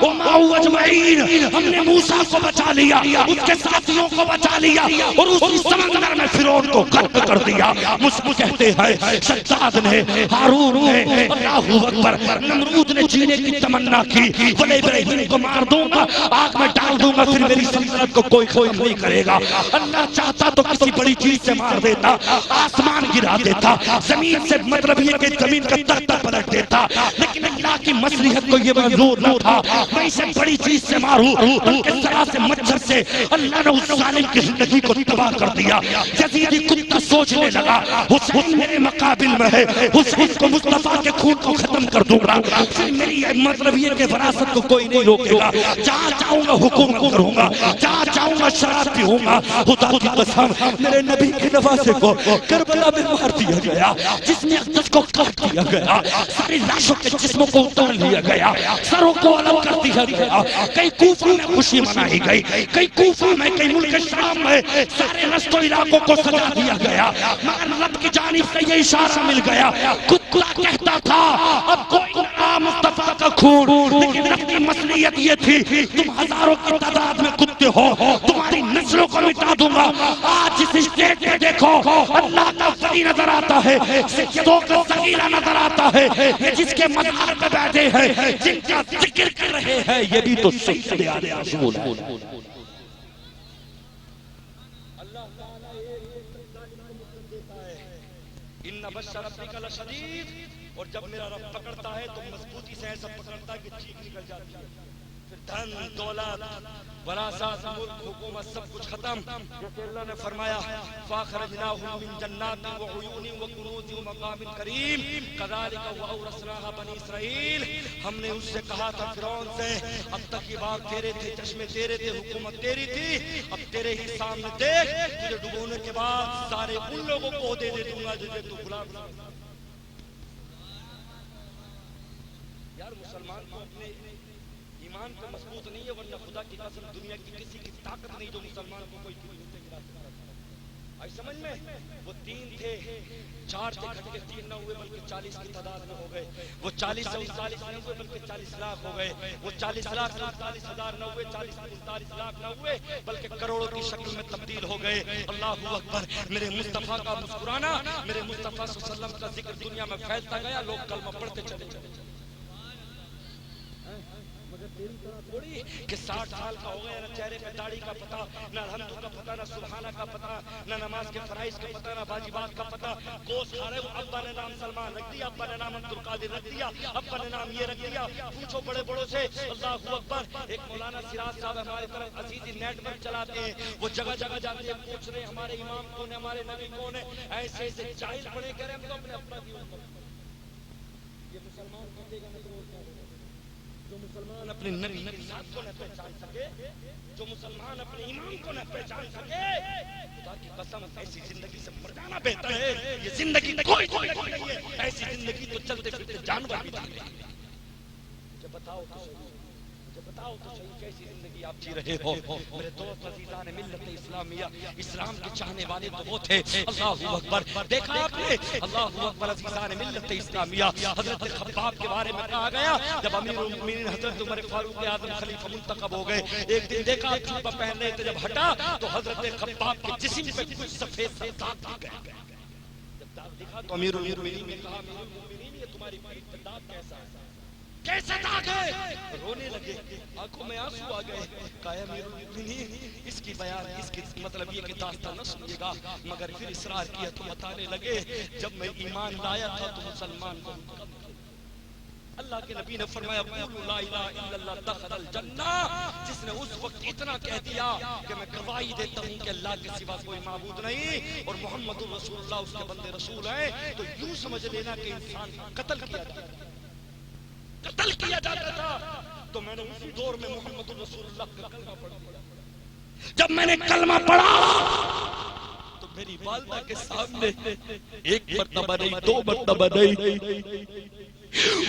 ومعه اجمعین، ہم نے موسیٰ کو بچا لیا، اس کے ساتھیوں کو بچا لیا، اور اسی سمندر میں فرعون کو غرق کر دیا. مجھ کو کہتے ہیں شداد نے، ہارون نے، اللہ اکبر، نمرود نے جینے کی تمنا کی، بولے ابراہیم کو مار دوں گا، آگ میں ڈال دوں گا، پھر میری سلطنت کو کوئی ختم نہیں کرے گا. اللہ چاہتا تو کسی بڑی چیز سے مار دیتا، آسمان گرا دیتا، زمین سے مطلب یہ کہ زمین کا تختہ پلٹ دیتا، لیکن اللہ کی مصلحت کو یہ منظور نہ تھا میں اسے بڑی چیز سے ماروں. بلکہ ذرا سے مچھر سے اللہ نے اس ظالم کی زندگی کو تباہ کر دیا. یزیدی کتا سوچنے لگا حسین میرے مقابل میں ہے، حسین کو مصطفیٰ کے خون کو ختم کر دوں گا، پھر میری مطلب یہ کہ وراثت کو کوئی نہیں روکے گا. جہاں چاہوں گا حکومت کروں گا، جہاں چاہوں گا شراب پیوں گا. خدا کی قسم میرے نبی کے نواسے کو کربلا میں مار دیا گیا، جس میں اقدس کو کاٹ دیا گیا، ساری لاشوں کے جسموں کو اتار لیا گیا، سروں کو الگ کر دیا گیا. کئی کوفہ میں خوشی منائی گئی، کئی کوفہ میں، کئی ملک شام میں سارے رستوں علاقوں کو سجا دیا گیا. مگر رب کی جانب سے یہ اشارہ مل گیا. کتا کہتا تھا اب کوئی نہ مصطفیٰ کا خون، لیکن رب کی مصلحت یہ تھی تم ہزاروں کی تعداد میں کتے ہو، تمہاری نسلوں کو مٹا دوں گا. آج اس اسٹیٹ میں دیکھو اللہ کا ولی نظر آتا ہے، سجدوں کا صغیرہ نظر آتا ہے. یہ جس کے مزار پہ بیٹھے ہیں، جن کا ذکر کر رہے ہیں، یہ بھی تو سجدے آنے رسول ہے. اللہ تعالیٰ ان بطش ربک لشدید، اور جب میرا رب پکڑتا ہے تو مضبوطی سے ایسا پکڑتا ہے کہ چیخ نکل جاتی ہے. پھر دھن دولت وراثت ملک حکومت سب کچھ ختم. جیسے اللہ نے فرمایا فاخرجناہم من جنات وعیون وکنوز ومقام کریم کذالک واورثناها بنی اسرائیل. ہم نے اس سے کہا تھا فرعون سے اب تک یہ باغ تیرے تھے، چشمے تیرے تھے، حکومت تیری تھی، اب تیرے ہی سامنے دیکھ تجھے ڈبونے کے بعد سارے ان لوگوں کو دے دوں گا جسے تو غلام. یار مسلمان کو اپنے ایمان پہ مضبوط نہیں ہے، ورنہ خدا کی قسم دنیا کی کسی کی طاقت نہیں جو مسلمان کو کوئی نیچے گرا سکتا. آئی سمجھ میں؟ وہ 3 تھے، 4 تھے، گھٹ کے 3 نہ ہوئے بلکہ 40 کی تعداد میں ہو گئے. وہ 40 سے 39 نہ ہوئے بلکہ 40 لاکھ ہو گئے. وہ 40 لاکھ سے 39 ہزار نہ ہوئے، 40 سے 39 لاکھ نہ ہوئے بلکہ کروڑوں کی شکل میں تبدیل ہو گئے. اللہ اکبر. میرے مصطفیٰ کا مسکرانا، میرے مصطفیٰ صلی اللہ علیہ وسلم کا ذکر دنیا میں پھیلتا گیا، لوگ کلمہ پڑھتے چلے چلے. کہ 60 سال کا ہو گیا، نہ چہرے پہ داڑھی کا پتہ، نہ الحمد کا پتہ، نہ سبحانہ کا پتہ، نہ نماز کے فرائض کا پتہ، نہ واجبات کا پتہ. گوشت کھا رہے ہو، ابا نے نام سلمان رکھ دیا، ابا نے نام عبد القادر رکھ دیا، ابا نے نام یہ رکھ دیا. پوچھو بڑے بڑوں سے. اللہ اکبر. ایک مولانا سراج صاحب ہمارے طرف عزیزی نیٹ ورک چلاتے ہیں، وہ جگہ جگہ جاتے ہیں، پوچھ رہے ہیں ہمارے امام کون ہے، ہمارے نبی کون ہے. ایسے ایسے جاہل پڑے کہہ رہے ہم تو اپنے ابا کی اوپر. یہ مسلمان کہتے گا نہیں جو مسلمان اپنے نبی کی ذات کو نہ پہچان سکے، جو مسلمان اپنے امام کو نہ پہچان سکے، خدا کی قسم ایسی زندگی سے مر جانا بہتر ہے. یہ زندگی کوئی زندگی نہیں ہے، ایسی زندگی تو چلتے پھرتے جانور بھی جی رہے ہیں. مجھے بتاؤ تو صحیح کیسی زندگی آپ جی رہے ہو. میرے دوست عزیزان ملت اسلامیہ، اسلام کے چاہنے والے تو وہ تھے. اللہ اکبر. دیکھا آپ نے؟ اللہ اکبر. عزیزان ملت اسلامیہ، حضرت خباب کے بارے میں کہا گیا جب امیر المومنین حضرت عمر فاروق اعظم خلیفہ منتخب ہو گئے، ایک دن دیکھا جوبہ پہن رہے تھے، جب ہٹا تو حضرت خباب کے جسم پہ کچھ سفید داغ دکھ گئے. جب داغ دکھا تو امیر المومنین نے کہا امیر المومنین یہ تمہاری پیٹھ پہ داغ کیسا ہے؟ کیسا داغ ہے؟ رونے لگے، آنکھوں میں آنسو آ گئے. کہا امیر المومنین اس کی بیان، اس کی مطلب یہ کہ داستان نہ سنیے گا، مگر پھر اصرار کیا تو بتانے لگے جب میں ایمان لایا تھا تو مسلمان کو اللہ کے نبی نے فرمایا قولوا لا الہ الا اللہ دخل الجنہ. جس نے اس وقت اتنا کہہ دیا کہ میں گواہی دیتا ہوں کہ اللہ کے سوا کوئی معبود نہیں اور محمد رسول اللہ اس کے بندے رسول ہیں، تو یوں سمجھ لینا کہ انسان قتل کیا جاتا ہے، قتل کیا جاتا تھا. تو میں نے اسی دور میں محمد رسول اللہ کا کلمہ پڑھا. جب میں نے کلمہ پڑھا تو میری والدہ کے سامنے ایک مرتبہ نہیں، 2 مرتبہ نہیں،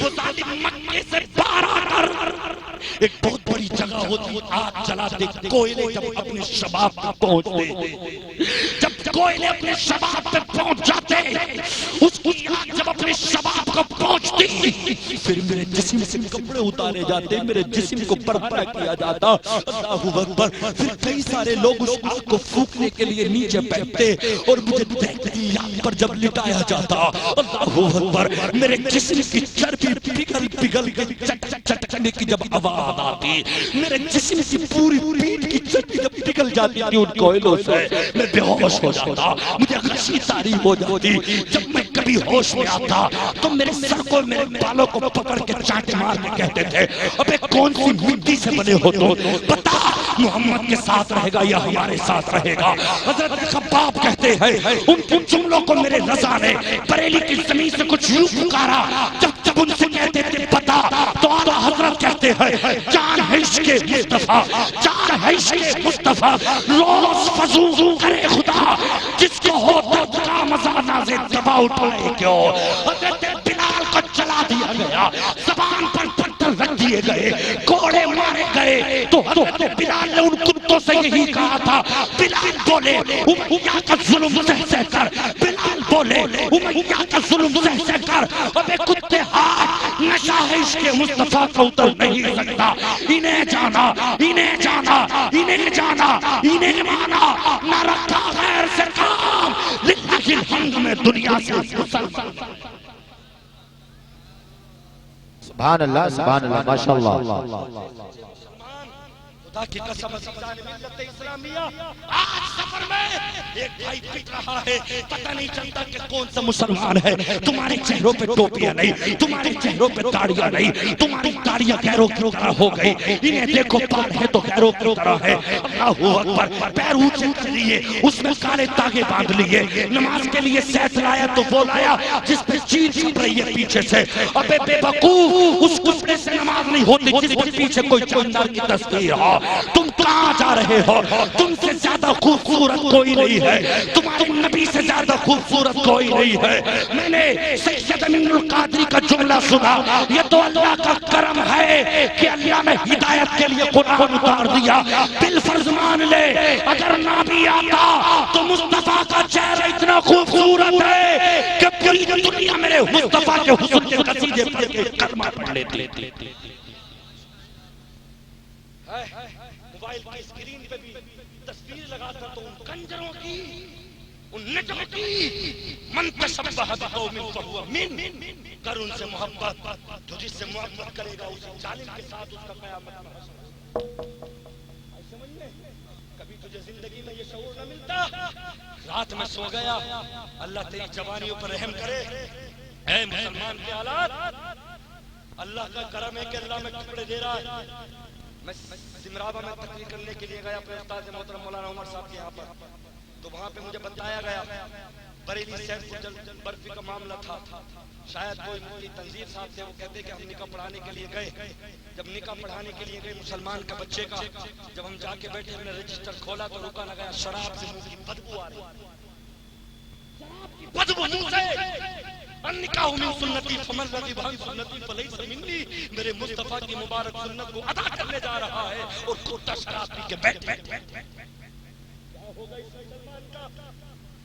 وہ ظالم مکے سے باہر آ کر ایک بہت بڑی جگہ ہوتی، آگ جلاتے کوئلے جب اپنے شباب پر پہنچتے، جب کوئلے اپنے شباب پہ پہنچ جاتے، اس کی آگ جب اپنے شباب کو پہنچتی، پھر میرے جسم سے کپڑے اتارے جاتے، میرے جسم کو برہنہ کیا جاتا، اللہ اکبر، پھر کئی سارے لوگ اس آگ کو پھونکنے کے لیے نیچے بیٹھتے اور مجھے دیکھتی آگ پر جب لٹایا جاتا، اللہ اکبر، میرے جسم کی چربی پگھل پگھل کے چٹکنے کی جب آواز آتی، میرے جسم کی پوری پیٹ کی چربی جب پگھل جاتی تھی ان کوئلوں سے، میں بے ہوش ہو جاتا، مجھے غشی طاری ہو جاتی۔ جب میں کبھی ہوش میں آتا تو میرے سر کو میرے بالوں کو پکڑ کے چانٹے مار کے کہتے تھے ابے کون سی مٹی سے بنے ہو تو بتا محمد کے ساتھ رہے گا یا ہمارے ساتھ رہے گا۔ حضرت خباب کہتے ہیں ان کے جملوں کو میرے رضا نے بریلی کی زمین سے کچھ یوں پکارا، جب ان سے کہتے تھے بتا تو اعلیٰ حضرت کہتے ہیں جان ہے عشق مصطفیٰ، جان ہے عشق مصطفیٰ، روز فضو کرے خدا جس کو ہو درد کا مزہ نازے دبا اٹھائے کیوں۔ حضرت بلال کو چلا دیا گیا، زبان پر پتھر رکھ دیے گئے، کوڑے مارے گئے، تو حضرت بلال نے ان کتوں سے یہی کہا تھا، بلال بولے امیہ کا ظلم سہ سہ کر، بلال بولے امیہ کا ظلم سہ سہ کر، ابے کتے ہاتھ نشہ ہے عشق مصطفیٰ کا اتر نہیں سکتا، انہیں جانا انہیں جانا انہیں جانا انہیں مانا، نہ رکھا غیر سے کام، للہ الحمد میں دنیا سے مسلمان۔ سبحان اللہ سبحان اللہ ماشاءاللہ۔ خدا کی قسم عزیزان ملت اسلامیہ، آج سفر میں ایک بھائی پٹ رہا ہے، پتہ نہیں چلتا کہ کون سا مسلمان ہے۔ تمہارے چہروں پہ ٹوپیاں نہیں، تمہارے چہروں پہ داڑیاں نہیں، تمہاری داڑیاں غیروں کی طرح ہو گئی، انہیں دیکھو پار ہے تو غیروں کی طرح ہے۔ اللہ اکبر، پیر اونچے کر لیے، اس میں کالے تاگے باندھ لیے، نماز کے لیے سیف لایا تو وہ لایا جس پہ چیر چھپ رہی ہے پیچھے سے۔ ابے بے وقوف، اس کپڑے سے نماز نہیں ہوتی جس کے پیچھے کوئی چاندار کی تصویر ہو۔ تم کہاں جا رہے ہو؟ تم سے زیادہ خوبصورت کوئی نہیں ہے، تمہارے نبی سے زیادہ خوبصورت کوئی نہیں ہے۔ میں نے سید امین القادری کا جملہ سنا، یہ تو اللہ کا کرم ہے کہ اللہ نے ہدایت کے لیے قرآن اتار دیا۔ بالفرض مان لے اگر نہ بھی آتا تو مصطفیٰ کا چہرہ اتنا خوبصورت ہے کہ پوری دنیا میرے مصطفیٰ کے حسن کے قصیدے پڑھ کے کلمہ پڑھ لیتی۔ موبائل کی اسکرین پہ بھی تصویر لگاتا تو ان کنجروں کی، ان نجم کی، من تشبہ بقوم فہو من، کر ان سے محبت، جو جس سے محبت کرے گا اسی ظالم کے ساتھ اس کا قیامت میں حشر۔ سمجھنے کبھی تجھے زندگی میں یہ شعور نہ ملتا، رات میں سو گیا، اللہ تیری جوانیوں پر رحم کرے۔ اے مسلمان کے حالات، اللہ کا کرم ہے کہ اللہ میں کپڑے دے رہا ہے۔ میں سمرابہ میں تقریر کرنے کے لیے گیا پہ استاد محترم مولانا عمر صاحب کے یہاں پر، تو وہاں پہ مجھے بتایا گیا بریلی سیف برفی کا معاملہ تھا، شاید کوئی مفتی تنظیر صاحب تھے، وہ کہتے کہ ہم نکاح پڑھانے کے لیے گئے، جب نکاح پڑھانے کے لیے گئے مسلمان کا بچے کا، جب ہم جا کے بیٹھے ہم نے رجسٹر کھولا تو رکا نہ گیا، شراب سے منہ کی بدبو آ رہی، بدبو منہ سے، النکاح من سنتی فمن رغب عن سنتی فلیس منی، میرے مصطفیٰ کی مبارک سنت کو ادا کرنے جا رہا ہے اور کتا شراب پی کے بیٹھ بیٹھ بیٹھ۔ کیا ہوگا اس مسلمان کا؟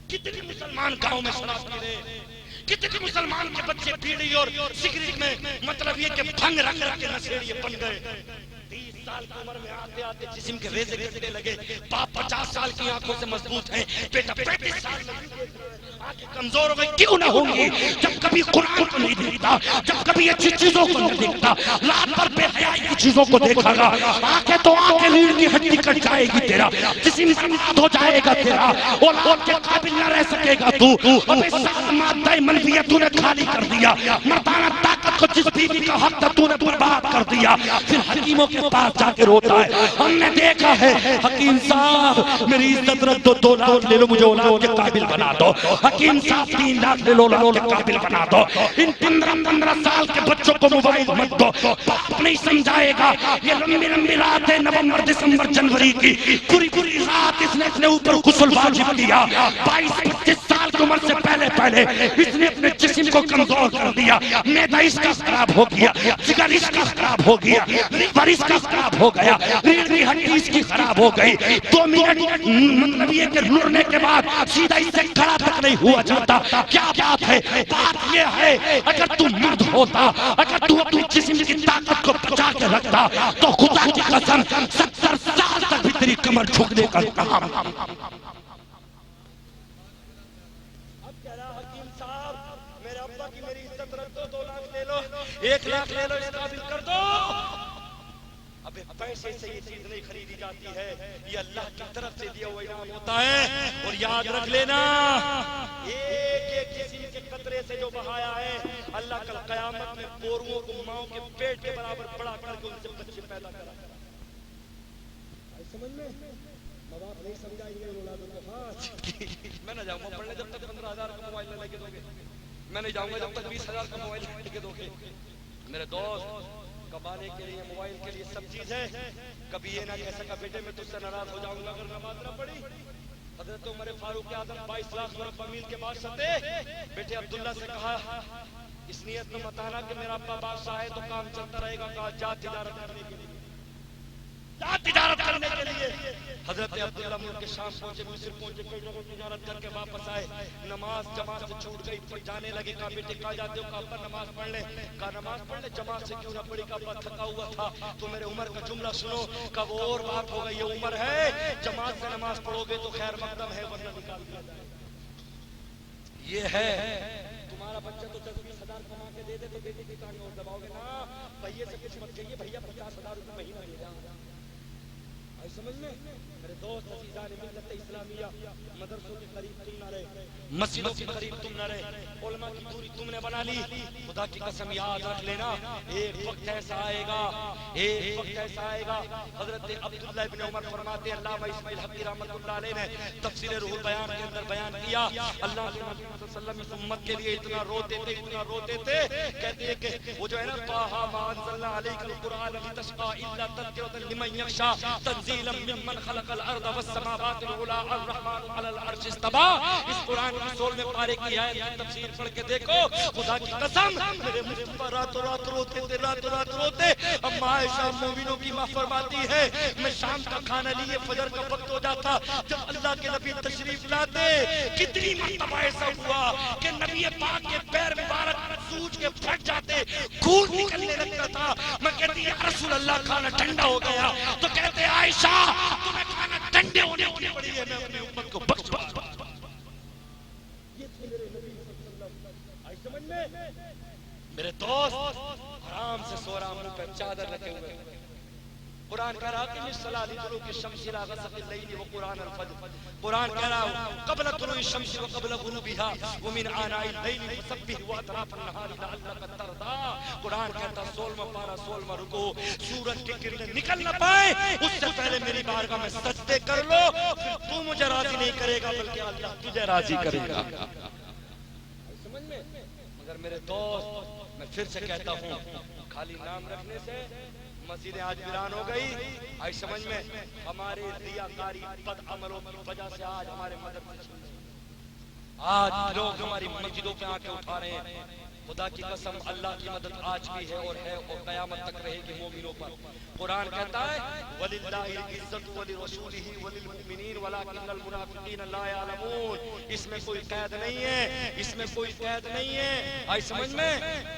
کتنی مسلمان گاؤں میں شراب پی رہے، کتنی مسلمان کے بچے بیڑی اور سگریٹ میں، مطلب یہ کہ بھنگ رنگ رنگ کے نشیڑیے بن گئے۔ 30 سال کی عمر میں آتے آتے جسم کے ریزے کٹنے لگے، باپ 50 سال کی آنکھوں سے مضبوط ہیں، بیٹا 35 سال میں آنکھیں کمزور ہو گئی، کیوں نہ ہوں گی؟ جب کبھی قرآن کو نہیں دیکھتا، جب کبھی اچھی چیزوں کو نہیں دیکھتا، رات پر بے حیائی کی چیزوں کو دیکھا گا، آنکھیں تو آنکھیں ریڑھ کی ہڈی کٹ جائے گی تیرا، جسم سماعت ہو جائے گا تیرا، اور آپ کے قابل نہ رہ سکے گا تو۔ ابے ساتھ مادہ منفیت تو نے خالی کر دیا، مردانہ طاقت کو جس بیوی کا حق تھا تو نے برباد کر دیا، پھر حکیموں کے پاس جا کے روتا ہے، ہم نے دیکھا ہے حکیم صاحب میری عزت رکھ دو، 2 لاکھ لے لو مجھے اولاد کے قابل بنا دو، حکیم صاحب 3 لاکھ لے لو اولاد کے قابل بنا دو، ان 15 سال کے بچوں کو موبائل مت دو، باپ نہیں سمجھائے گا، یہ لمبی لمبی رات ہے نومبر دسمبر جنوری کی، پوری پوری رات اس نے اپنے اوپر غسل واجب کیا، 22-25 سال کی عمر سے پہلے اس نے اپنے جسم کو کو کمزور کر دیا، میدا اس کا خراب ہو گیا، جگر اس کا خراب ہو گیا، لیور اس کا خراب ہو گیا، ریڑھ کی ہڈی اس کی خراب ہو گئی. 2 منٹ مطلب یہ کہ لڑنے کے بعد سیدھا اس سے کھڑا تک نہیں ہوا جاتا. کیا بات ہے؟ بات یہ ہے اگر تو مرد ہوتا، اگر تو اپنی جسم کی طاقت کو بچا کے رکھتا تو خدا کی قسم 70 سال تک بھی تیری کمر جھکنے کا کام. اب کہہ رہا حکیم صاحب میرے ابا کی میری عزت رکھ دو، 2 لاکھ لے لو، 1 لاکھ لے لو، اس قابل کر دو. ابے پیسے سے یہ چیز نہیں خریدی جاتی ہے، یہ اللہ کی طرف سے دیا ہوا انعام ہوتا ہے. اور یاد رکھ لینا ایک ایک جسم کے قطرے سے جو بہایا ہے اللہ کل قیامت میں پورووں کو ماؤں کے پیٹ کے برابر بڑا کر کے ان سے بچے پیدا کرا. سمجھ میں ماں باپ نہیں سمجھائیں گے اولادوں کو. ہاں میں نہ جاؤں گا پڑھنے جب تک 15,000 کا موبائل نہ لے کے دو گے، میں نہیں جاؤں گا جب تک 20,000 کا موبائل لے کے دو گے. میرے دوست کمانے کے لیے موبائل کے لیے سب چیز ہے. کبھی یہ نہ کہہ سکا بیٹے میں تجھ سے ناراض ہو جاؤں گا اگر نماز نہ پڑھی. حضرت عمر فاروق اعظم 22 لاکھ مربع میل کے بادشاہ تھے. بیٹے عبداللہ سے کہا اس نیت میں مت آنا کہ میرا ابا بادشاہ ہے تو کام چلتا رہے گا. کہا جا تجارت کرنے کے لیے، جا تجارت کرنے کے لیے. حضرت عبداللہ ملک کے شام پہنچے، مصر پہنچے، کئی جگہوں تجارت کر کے واپس آئے. نماز جماعت سے چھوٹ گئی، پھر جانے لگے. کہا بیٹے کہاں جاتے ہو؟ کہا ابا نماز پڑھ لے. کہا نماز پڑھ لے، جماعت سے کیوں نہ پڑھی؟ کہا ابا تھکا ہوا تھا. تو میرے عمر کا جملہ سنو. کہا وہ اور بات ہو گئی، یہ عمر ہے، جماعت سے نماز پڑھو گے تو خیر مقدم ہے ورنہ نکال دیا جائے. یہ ہے تمہارا بچہ تو 10-20 ہزار کما کے دے دے تو بیٹے کی ٹانگ اور دباؤ گے نا. بھیا سے کچھ مت کہیے، بھیا 50,000 روپے مہینہ دے جاؤ. آئی سمجھ میں؟ میرے دوست عزیزان ملت اسلامیہ، مدرسوں کے قریب تم نہ رہے، مسجدوں کے قریب تم نہ رہے، علماء کی دوری تم نے بنا لی. خدا کی قسم یاد رکھ لینا ایک وقت ایسا آئے گا، ایک وقت ایسا آئے گا. حضرت عبداللہ ابن عمر فرماتے ہیں، علامہ اسماعیل حقی رحمۃ اللہ علیہ نے تفسیر روح البیان کے اندر بیان کیا. اللہ کے نبی صلی اللہ علیہ وسلم اس امت کے لیے اتنا روتے تھے، اتنا روتے تھے، کہتے ہیں کہ وہ جو ہے نا طٰہٰ مَا أَنزَلْنَا عَلَيْكَ الْقُرْآنَ لِتَشْقَىٰ إِلَّا تَذْكِرَةً لِمَن يَخْشَىٰ تَنزِيلًا مِّمَّنْ خَلَقَ الْأَرْضَ وَالسَّمَاوَاتِ الْعُلَىٰ الرَّحْمَٰنُ عَلَى الْعَرْشِ اسْتَوَىٰ. اس قرآن کی 16ویں پارے کی آیت کی تفسیر پڑھ کے دیکھو. خدا کی قسم میرے مصطفیٰ راتوں رات روتے تھے، راتوں رات روتے. اما عائشہ مومنوں کی ماں فرماتی ہے میں شام کا کھانا لیے فجر کا وقت ہو جاتا، جب اللہ کے نبی تشریف لاتے کتنی مرتبہ ایسا ہوا کہ نبی پاک کے پیر مبارک سوج کے پھٹ جاتے، خون نکلنے لگتا تھا. میں کہتی یا رسول اللہ کھانا ٹھنڈا ہو گیا. تو کہتے عائشہ تمہیں کھانا ٹھنڈے ہونے کی پڑی ہے، میں اپنی امت کو بخش بخش. میرے دوست آرام سے سو رہا، منہ پہ چادر رکھے ہوئے. قرآن کہہ رہا کہ الصلاۃ لدلوک الشمس الى غسق الليل وقرآن الفجر. قرآن کہہ رہا قبل طلوع الشمس وقبل غروبها ومن آناء الليل فسبح واطراف النهار لعلك ترضى. قرآن کہتا 16واں پارہ 16واں رکوع، سورج کی کرنیں نکل نہ پائے اس سے پہلے میری بارگاہ میں سجدے کر لو. پھر تو مجھے راضی نہیں کرے گا بلکہ اللہ تجھے راضی کرے گا. سمجھ میں؟ مگر میرے دوست میں پھر سے کہتا ہوں خالی نام رکھنے سے مسجدیں آج ویران ہو گئی. آج سمجھ میں ہمارے ریاکاری بد عملوں کی وجہ سے آج ہمارے مدرسے، آج لوگ ہماری مسجدوں پہ آنکھیں اٹھا رہے ہیں. خدا کی قسم اللہ کی مدد آج بھی ہے اور قیامت تک رہے گی مومنوں پر. قرآن کہتا ہے وَلِلَّهِ الْعِزَّةُ وَلِرَسُولِهِ وَلِلْمُؤْمِنِينَ وَلَٰكِنَّ الْمُنَافِقِينَ لَا يَعْلَمُونَ. اس میں کوئی قید نہیں ہے، اس میں کوئی قید نہیں ہے. آئی سمجھ میں؟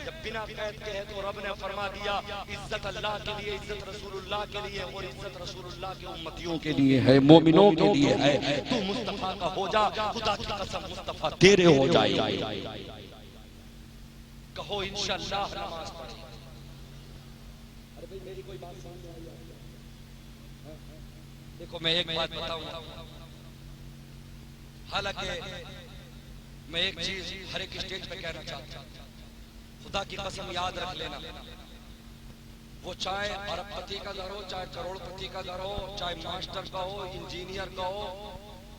جب بنا قید کے ہے تو رب نے فرما دیا عزت اللہ کے لیے، عزت رسول اللہ کے لیے، اور عزت رسول اللہ کے امتیوں کے لیے ہے، مومنوں کے لیے ہے. تو مصطفیٰ کا ہو جا، خدا کی قسم مصطفیٰ تیرے ہو جائے. کہو انشاءاللہ نماز پڑھیں. ارے بھئی میری کوئی بات سمجھ نہیں آئی. دیکھو میں ایک بات بتاؤں گا، حالانکہ میں ایک چیز ہر ایک اسٹیج پہ کہنا چاہتا ہوں. خدا کی قسم یاد رکھ لینا، وہ چاہے ارب پتی کا گھر ہو، چاہے کروڑ پتی کا گھر ہو، چاہے ماسٹر کا ہو، انجینئر کا ہو،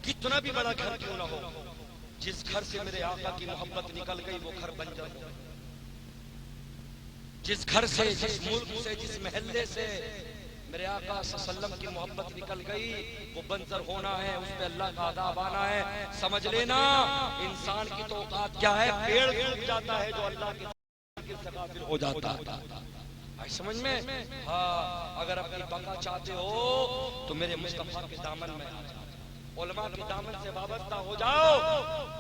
کتنا بھی بڑا گھر کیوں نہ ہو، جس گھر سے میرے آقا کی محبت نکل گئی وہ گھر بنجر ہو. جس گھر سے، جس ملک سے، جس محلے سے میرے آقا صلی اللہ علیہ وسلم کی محبت نکل گئی، وہ منظر ہونا ہے، اس پہ اللہ کا عذاب آنا ہے. سمجھ لینا انسان کی تو اوقات کیا ہے، پیڑ سوکھ جاتا ہے جو اللہ کے غافل ہو جاتا ہے. سمجھ میں؟ ہاں، اگر اپنی بقا چاہتے ہو تو میرے مصطفیٰ کے دامن میں آ جاؤ، علماء کے دامن سے وابستہ ہو جاؤ،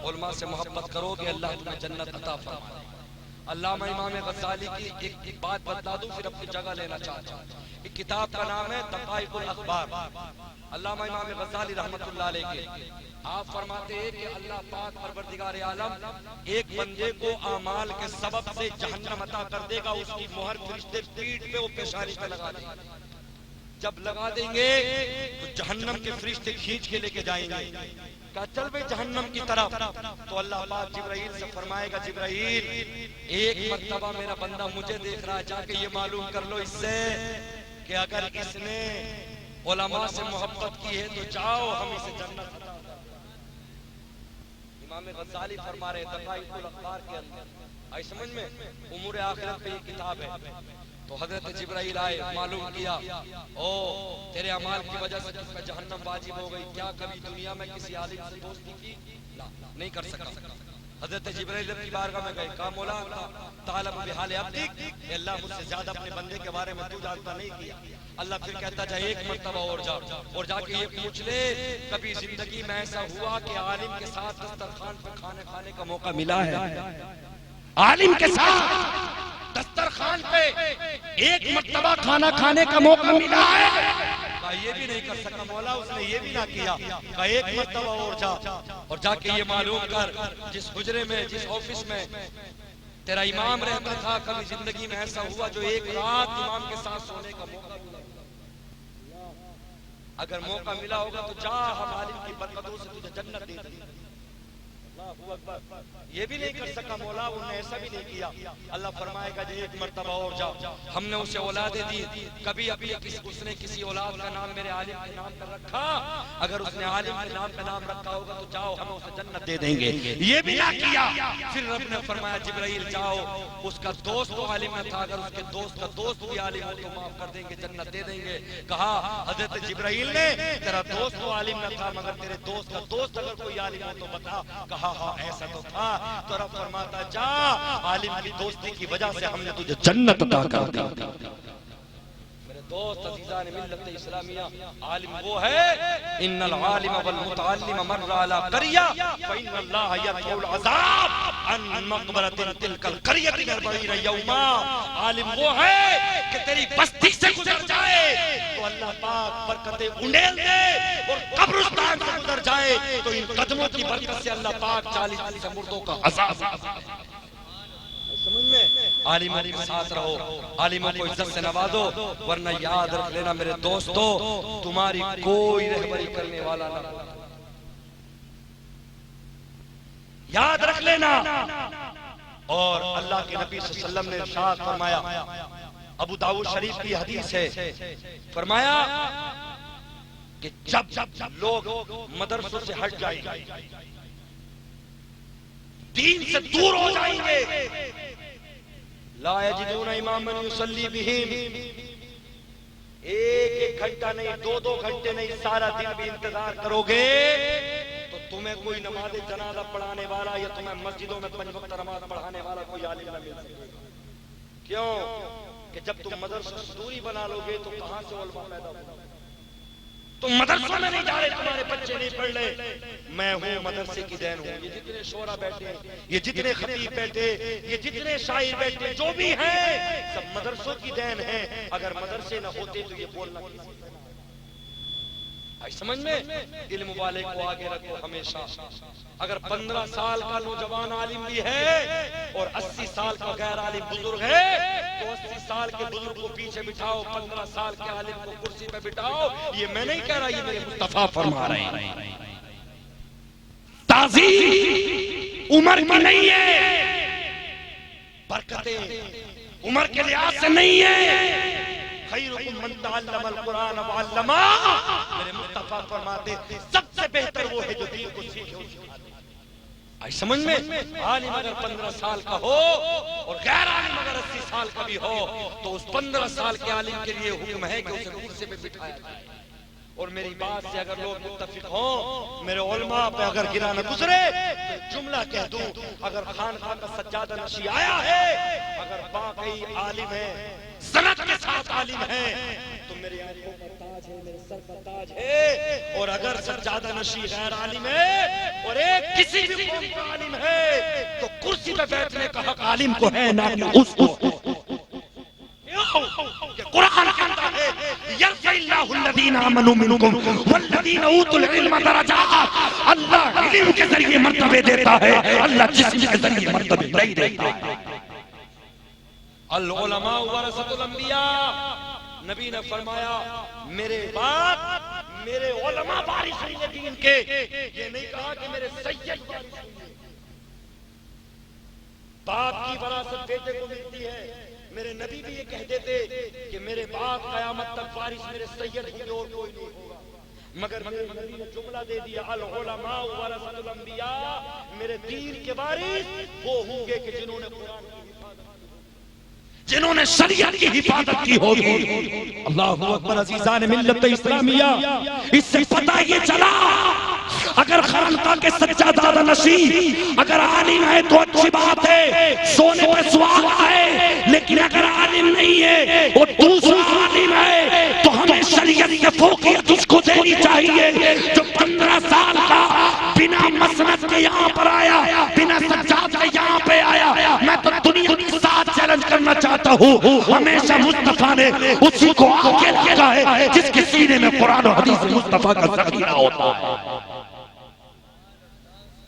علماء سے محبت کرو گے اللہ تمہیں جنت عطا فرمائے. علامہ امام غزالی کی ایک بات بتلا دوں پھر اپنی جگہ لینا چاہتا ہوں. ایک کتاب کا نام ہے دقائق الاخبار، علامہ امام غزالی رحمت اللہ علیہ کے. آپ فرماتے ہیں کہ اللہ پاک پروردگار عالم ایک بندے کو اعمال کے سبب سے جہنم عطا کر دے گا، اس کی مہر فرشتے پیٹھ پہ وہ پیشانی پہ لگا دیں گے. جب لگا دیں گے تو جہنم کے فرشتے کھینچ کے لے کے جائیں گے، کہا چل بھئی جہنم کی طرف. تو اللہ پاک جبرائیل سے فرمائے گا جبرائیل ایک مرتبہ میرا بندہ مجھے دیکھ رہا ہے، جا کے یہ معلوم کر لو اس سے کہ اگر اس نے علماء سے محبت کی ہے تو جاؤ ہم اسے جنت عطا کر دیں. امام غزالی فرما رہے دقائق الاخبار کے اندر، آئی سمجھ میں؟ امور آخرت پہ یہ کتاب ہے. تو حضرت جبرائیل آئے، معلوم کیا او تیرے اعمال کی وجہ سے جس کا جہنم واجب ہو گئی، کیا کبھی دنیا میں کسی عالم سے دوستی کی؟ نہیں کر سکا. حضرت جبرائیل کی بارگاہ میں گئے، کہا مولا تعلم بحال عبدک، اے اللہ مجھ سے زیادہ اپنے بندے کے بارے میں تو جانتا نہیں کیا. اللہ پھر کہتا جا ایک مرتبہ اور جا کے یہ پوچھ لے کبھی زندگی میں ایسا ہوا کہ عالم کے ساتھ دسترخوان پہ کھانے کا موقع ملا ہے؟ عالم کے ساتھ دسترخوان پہ ایک مرتبہ کھانا کھانے کا موقع ملا ہے؟ کہا یہ بھی نہیں کر سکا مولا، اس نے یہ بھی نہ کیا. کہا ایک مرتبہ اور جا کے یہ معلوم کر جس حجرے میں جس آفس میں تیرا امام رہتا تھا کبھی زندگی میں ایسا ہوا جو ایک رات امام کے ساتھ سونے کا موقع ملا؟ اگر موقع ملا ہوگا تو جا، ہم عالم کی برکتوں سے تجھے جنت دے دیں. اللہ اکبر. یہ بھی نہیں کر سکا مولا، انہوں نے ایسا بھی نہیں کیا. اللہ فرمائے گا ایک مرتبہ اور جاؤ، ہم نے اسے اولادیں دی، کبھی ابھی اس نے کسی اولاد کا نام میرے عالم کے نام پر رکھا، اگر اس نے عالم کے نام پہ نام رکھا ہوگا تو جاؤ ہم اسے جنت دے دیں گے. یہ بھی نہ کیا. پھر رب نے فرمایا جبرائیل جاؤ، اس کا دوست تو عالم نہ تھا، اگر اس کے دوست کا دوست بھی عالم ہو تو معاف کر دیں گے، جنت دے دیں گے. کہا حضرت جبرائیل نے تیرا دوست تو عالم نہ تھا مگر تیرے دوست کا دوست اگر کوئی عالم ہو تو بتا. کہا ہاں ایسا تو تھا. تو رب فرماتا جا، عالم کی دوستی کی وجہ سے ہم نے تجھے جنت عطا کر دی. میرے دوست عزیزان ملت اسلامیہ، عالم وہ ہے ان العالم والمتعلم مر علی قریہ فإن اللہ یرفع العذاب عن مقبرۃ تلک القریۃ 40 یوما. عالم وہ ہے کہ تیری بستی سے گزر جائے تو اللہ پاک برکتیں انڈیل دے، اور قبرستان سے گزر جائے تو ان قدموں کی برکت سے اللہ پاک 40 دن سے مردوں کا عذاب. سمجھ میں؟ عالموں کے ساتھ رہو، عالموں کو عزت سے نوازو، ورنہ یاد رکھ لینا میرے دوستو تمہاری کوئی رہبری کرنے والا نہ ہوگا. یاد رکھ لینا. اور اللہ کے نبی صلی اللہ علیہ وسلم نے ارشاد فرمایا، ابو داؤد شریف کی حدیث ہے، فرمایا کہ جب لوگ مدرسوں سے ہٹ جائیں گے، دین سے دور ہو جائیں گے، لا یجدون اماما یصلی بہم، ایک گھنٹہ نہیں 2 گھنٹے نہیں سارا دن بھی انتظار کرو گے تو تمہیں کوئی نماز جنازہ پڑھانے والا یا تمہیں مسجدوں میں 5 وقت نماز پڑھانے والا کوئی عالم نہ مل سکے. کیوں کہ جب تم مدرسہ سے دوری بنا لو گے تو کہاں سے علماء پیدا ہوگا؟ تم مدرسوں میں نہیں جا رہے، تمہارے بچے نہیں پڑھ لے. میں ہوں مدرسے کی دین ہوں. یہ جتنے شعراء بیٹھے ہیں، یہ جتنے خطیب بیٹھے، یہ جتنے شاعر بیٹھے، جو بھی ہیں سب مدرسوں کی دین ہیں. اگر مدرسے نہ ہوتے تو یہ بولنا کسی سے نہ. آئی سمجھ میں؟ علم والے کو آگے رکھو ہمیشہ. اگر 15 سال کا نوجوان عالم بھی ہے اور 80 سال کا غیر عالم بزرگ ہے تو 80 سال کے بزرگ کو پیچھے بٹھاؤ، 15 سال کے عالم کو کرسی پہ بٹھاؤ. یہ میں نہیں کہہ رہا، یہ میرے مصطفیٰ فرما رہے ہیں. تعظیم عمر کی نہیں ہے، برکتیں عمر کے لحاظ سے نہیں ہے. خیرکم من تعلم القرآن وعلمہ، میرے مصطفیٰ فرماتے سب سے بہتر وہ ہے جو دین کو سیکھے. آئی سمجھ میں؟ عالم اگر 15 سال کا ہو اور غیر عالم اگر 80 سال کا بھی ہو تو اس 15 سال کے عالم کے لیے حکم ہے کہ اسے کرسی پہ بٹھایا جائے. اور میری بات سے اگر لوگ متفق ہوں، میرے علماء پہ اگر گرا نہ گزرے تو جملہ کہہ دوں، اگر خانقاہ کا سجادہ نشی آیا ہے، اگر واقعی عالم ہے، سند کے ساتھ عالم ہے، تو میری آنکھوں پر تاج ہے، میرے سر پر تاج ہے. اور اگر سجادہ نشی غیر عالم ہے اور ایک کسی بھی قوم کا عالم ہے تو کرسی پہ بیٹھنے کا حق عالم کو ہے، نہ کہ اس کو. کہ قرآن کے اندر ہے یرفع اللہ الذین آمنوا منکم والذین اوتوا العلم درجات. اللہ علم کے ذریعے مرتبے دیتا ہے، اللہ جسم کے ذریعے مرتبے نہیں دیتا. العلماء ورثۃ الانبیاء. نبی نے فرمایا میرے بعد میرے علماء وارثین دین کے. یہ نہیں کہا کہ میرے سید باپ کی وراثت بیٹے کو ملتی ہے. میرے نبی بھی یہ کہہ دیتے کہ میرے بعد قیامت تک وارث میرے سید ہوں گے اور کوئی نہیں ہوگا. مگر میرے نبی نے جملہ دے دیا العلماء ورثۃ الانبیاء. میرے دین کے وارث وہ ہوں گے کہ جنہوں نے قرآن کی جنہوں نے شریعت کی حفاظت کی ہوگی. اللہ اکبر. عزیزان ملت اسلامیہ، اس سے پتہ یہ چلا اگر خانقاہ کے سجادہ نشین اگر عالم ہے تو اچھی بات ہے، سونے پہ سوال ہے. لیکن اگر عالم نہیں ہے اور دوسرا عالم ہے تو ہمیں شریعت کی فوقیت اس کو دینی چاہیے. جو 15 سال کا بنا مسند کے یہاں پر آیا، بنا سجاد کے یہاں پہ آیا. میں تو دنیا کے ساتھ چیلنج کرنا چاہتا ہوں، ہمیشہ مصطفیٰ نے اسی کو آگے رکھا ہے جس کے سینے میں قرآن و حدیث مصطفیٰ کا ذخیرہ ہوتا ہے.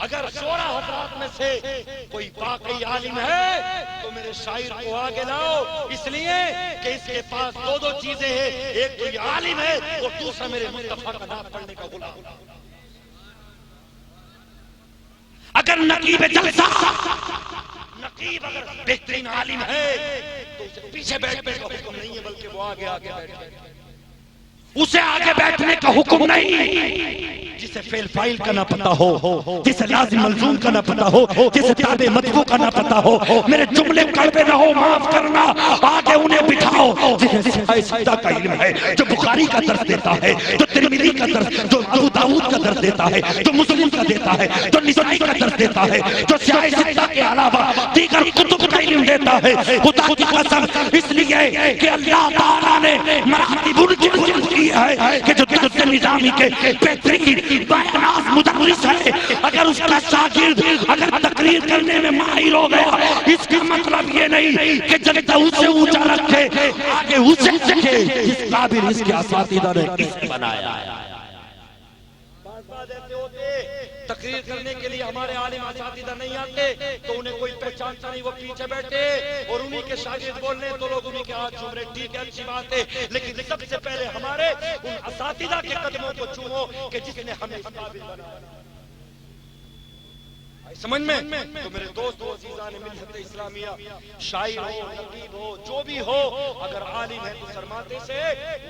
اگر 16 حضرات میں سے کوئی واقعی عالم ہے تو میرے شاعر کو آگے لاؤ، اس لیے کہ اس کے پاس دو چیزیں ہیں. ایک تو یہ عالم ہے اور دوسرا میرے مصطفیٰ کا نام پڑھنے کا غلام. اگر نقیب جلسہ نقیب اگر بہترین عالم ہے تو اسے پیچھے بیٹھنے کا حکم نہیں ہے، بلکہ وہ آگے بیٹھے. اسے آگے بیٹھنے کا حکم نہیں. جسے فعل فاعل کا نہ پتا ہو، جسے لازم ملزوم کا نہ پتا ہو، جسے تابع مدفوع کا نہ پتا ہو، میرے جملے کڑوے نہ ہو معاف کرنا، آگے انہیں بٹھاؤ. جسے سجدہ کا علم ہے، جو بخاری کا درس دیتا ہے، جو ترمذی کا درس، جو ابو داؤد کا درس دیتا ہے، جو مسلم کا دیتا ہے، جو نسائی کا درس دیتا ہے، جو سیاہ ستہ کے علاوہ دیگر کتب کا علم دیتا ہے. خدا کی قسم اس لیے کہ اللہ تعالیٰ نے مراتب ان کی بلند کی ہے کہ جو درس نظامی کے بہترین بااناس مدرس ہے، اگر اس کا شاگرد اگر تقریر کرنے میں ماہر ہو گیا، اس کا مطلب یہ نہیں کہ جگہ اسے اونچا رکھے، آگے اسے سکھے. جس قابل اس کے اساتذہ نے کسے بنایا ہے. تقریر کرنے کے لیے ہمارے عالم اساتذہ نہیں آتے تو انہیں کوئی پہچانتا نہیں، وہ پیچھے بیٹھے اور انہی کے شاگرد بولنے تو لوگ انہی کے ہاتھ چوم رہے. ٹھیک ہے، اچھی بات ہے، لیکن سب سے پہلے ہمارے ان اساتذہ کے قدموں کو چومو کہ جس نے ہمیں اس قابل بنایا. سمجھ میں؟ تو میرے دوستو عزیزان ملت اسلامیہ، شاعر ہو، نقیب ہو، جو بھی ہو، اگر عالم ہے تو سرماتے سے،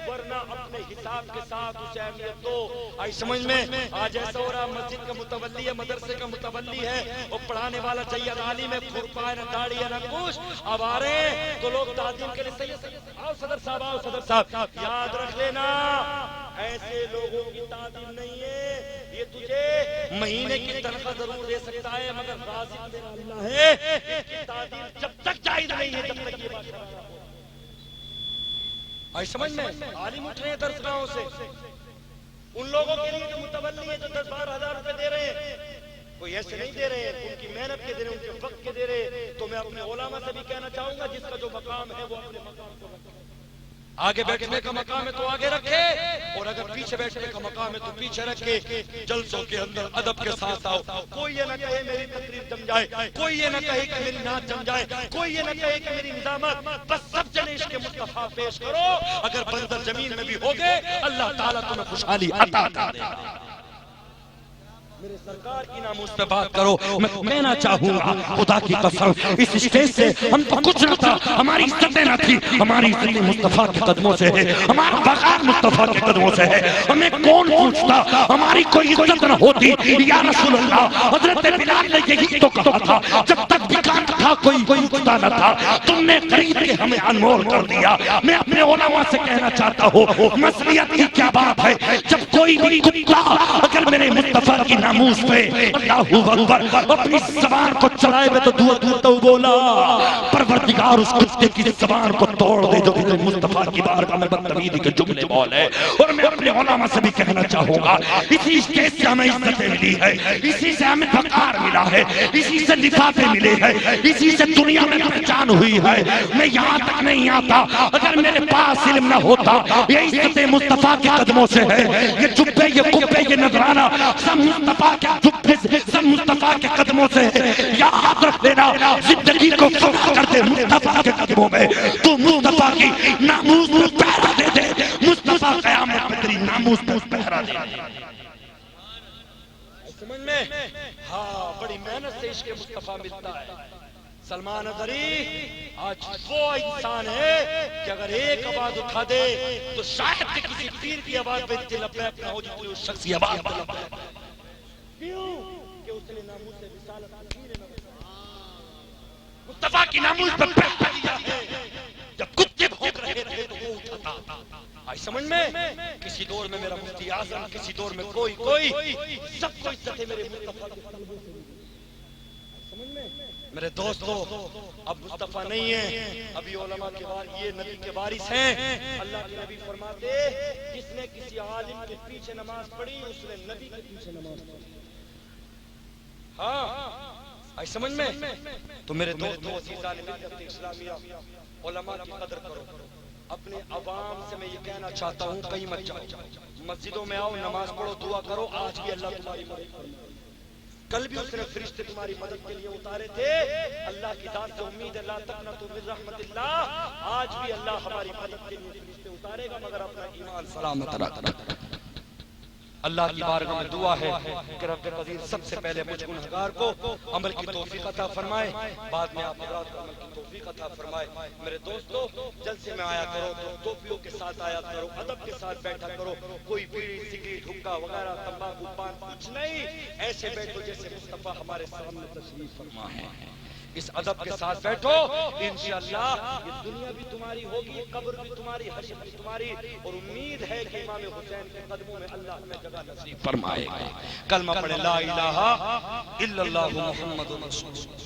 ورنہ اپنے حساب کے ساتھ اسے اہمیت دو. آئی سمجھ میں؟ آج ایسا ہو رہا مسجد کا متولی ہے، مدرسے کا متولی ہے، اور پڑھانے والا سید عالم ہے، کھرپا ہے، نہ داڑھی ہے، نہ کچھ. اب آ رہے ہیں تو لوگ تعظیم کے لیے سید آؤ صدر صاحب، آؤ صدر صاحب. یاد رکھ لینا ایسے لوگوں کی تعظیم نہیں ہے. یہ تجھے مہینے کی تنخواہ ضرور دے سکتا ہے مگر رازق تیرا اللہ ہے. اس کی تعظیم جب تک جائز نہیں ہے جب تک یہ بات کرا. آئی سمجھ میں؟ عالم اٹھ رہے ہیں درسگاہوں سے، ان لوگوں کے لیے جو متولی ہے جو 10-12 ہزار روپے دے رہے ہیں، کوئی ایسے نہیں دے رہے ہیں، ان کی محنت کے دے رہے ہیں، ان کے وقت کے دے رہے ہیں. تو میں اپنے علماء سے بھی کہنا چاہوں گا جس کا جو مقام ہے وہ اپنے مقام کو رکھے. آگے بیٹھنے کا مقام ہے تو آگے رکھے، اور اگر پیچھے بیٹھنے کا مقام ہے تو پیچھے رکھے. جلسوں کے اندر ادب کے ساتھ آؤ. کوئی یہ نہ کہے میری تقریر جم جائے، کوئی یہ نہ کہے کہ میری نعت جم جائے، کوئی یہ نہ کہے کہ میری نظامت. بس سب جنے عشق مصطفیٰ پیش کرو. اگر بندر زمین میں بھی ہوگے اللہ تعالیٰ تمہیں خوشحالی عطا کر دے گا. میرے سرکار کی ناموس پہ بات کرو. میں کہنا چاہوں گا خدا کی قسم اس اسٹیج سے ہم تو کچھ نہ تھا, ہماری عزتیں نہ تھی, ہماری عزت مصطفیٰ کے قدموں سے ہے, ہمارا وقار مصطفیٰ کے قدموں سے ہے. ہمیں کون پوچھتا, ہماری کوئی عزت نہ ہوتی. یا رسول اللہ, حضرت بلال نے یہی تو کہا تھا, جب تک بکان تھا کوئی پوچھتا نہ تھا, تم نے خرید کے ہمیں انمول کر دیا. میں اپنے علماء سے کہنا چاہتا ہوں, مسئلیت کی کیا بات ہے جب کوئی بھی کتا اگر میرے مصطفیٰ کی ناموس پہ اللہ اکبر اپنی زبان کو چلائے ہوئے تو دور تو بولا, پروردگار اس کتے کی زبان کو توڑ دے جو کہ مصطفیٰ کی بارگاہ میں بدتمیزی کے جملے بول ہے. اور میں اپنے علماء سے بھی کہنا چاہوں گا, اسی اسٹیج سے ہمیں عزتیں ملی ہے, اسی سے ہمیں وقار ملا ہے, اسی سے لفافے ملے ہیں, اسی سے دنیا میں پہچان ہوئی ہے. میں یہاں تک نہیں آتا اگر میرے پاس علم نہ ہوتا. یہ عزت مصطفیٰ کے قدموں سے ہے, یہ جبے یہ کبے یہ نذرانہ سب مصطفیٰ کے جبے سے, سب مصطفیٰ کے قدموں سے ہے. یاد رکھ لینا, زندگی کو فخر کر دے مصطفیٰ کے قدموں میں. تو مصطفیٰ کی ناموس پر پہرا دے دے, مصطفیٰ قیامت میں تیری ناموس پر پہرا دے دے. سمجھ میں؟ ہاں, بڑی محنت سے عشق مصطفیٰ ملتا ہے. سلمان اظہری آج وہ انسان ہے کہ اگر ایک آواز اٹھا دے تو شاید کہ کسی پیر کی آواز پہ اتنی لبیک نہ ہو جتنی اس شخص کی آواز پہ لبیک. کیوں کہ اس نے ناموس رسالت مصطفیٰ کی ناموس پہ پہرا دیا ہے. جب کتے بھونک رہے تھے تو وہ اٹھاتا. آج سمجھ میں, کسی دور میں میرا مفتی اعظم, کسی دور میں کوئی سب کو عزت ہے میرے مصطفیٰ کے قدموں سے. سمجھ میں میرے دوستو, اب مصطفیٰ نہیں ہے, ابھی علماء کے یہ نبی کے وارث ہیں. اللہ کے نبی فرماتے, جس نے کسی عالم کے پیچھے نماز پڑھی اس نے نبی کے پیچھے نماز پڑھی. ہاں, آج سمجھ میں. تو میرے دوستو عزیزان ملت اسلامیہ, علماء کی قدر کرو. اپنے عوام سے میں یہ کہنا چاہتا ہوں, کہیں مت جاؤ, مسجدوں میں آؤ, نماز پڑھو, دعا کرو. آج بھی اللہ تمہاری مدد کرے, کل بھی اس نے فرشتے تمہاری مدد کے لیے اتارے تھے. اللہ کی ذات سے امید ہے, لا تقنطوا من رحمت اللہ. آج بھی اللہ ہماری مدد کے لیے فرشتے اتارے گا, مگر اپنا ایمان سلامت رکھنا. اللہ کی بارگاہ میں دعا ہے کہ رب قدیر سب سے پہلے مجھ گنہگار کو عمل کی توفیق عطا فرمائے, بعد میں آپ حضرات کو عمل کی توفیق عطا فرمائے. میرے دوستو, جلسے میں آیا کرو تو ٹوپیوں کے ساتھ آیا کرو, ادب کے ساتھ بیٹھا کرو. کوئی بیڑی سگریٹ حقہ وغیرہ تمباکو پان کچھ نہیں, ایسے بیٹھو جیسے مصطفیٰ ہمارے سامنے تشریف فرما ہے. اس ادب کے ساتھ بیٹھو, انشاءاللہ یہ دنیا بھی تمہاری ہوگی, قبر بھی تمہاری, حشر بھی تمہاری. اور امید ہے کہ امام حسین کے قدموں میں اللہ ہمیں جگہ نصیب فرمائے گا. کلمہ پڑھے, لا الہ الا اللہ محمد رسول اللہ.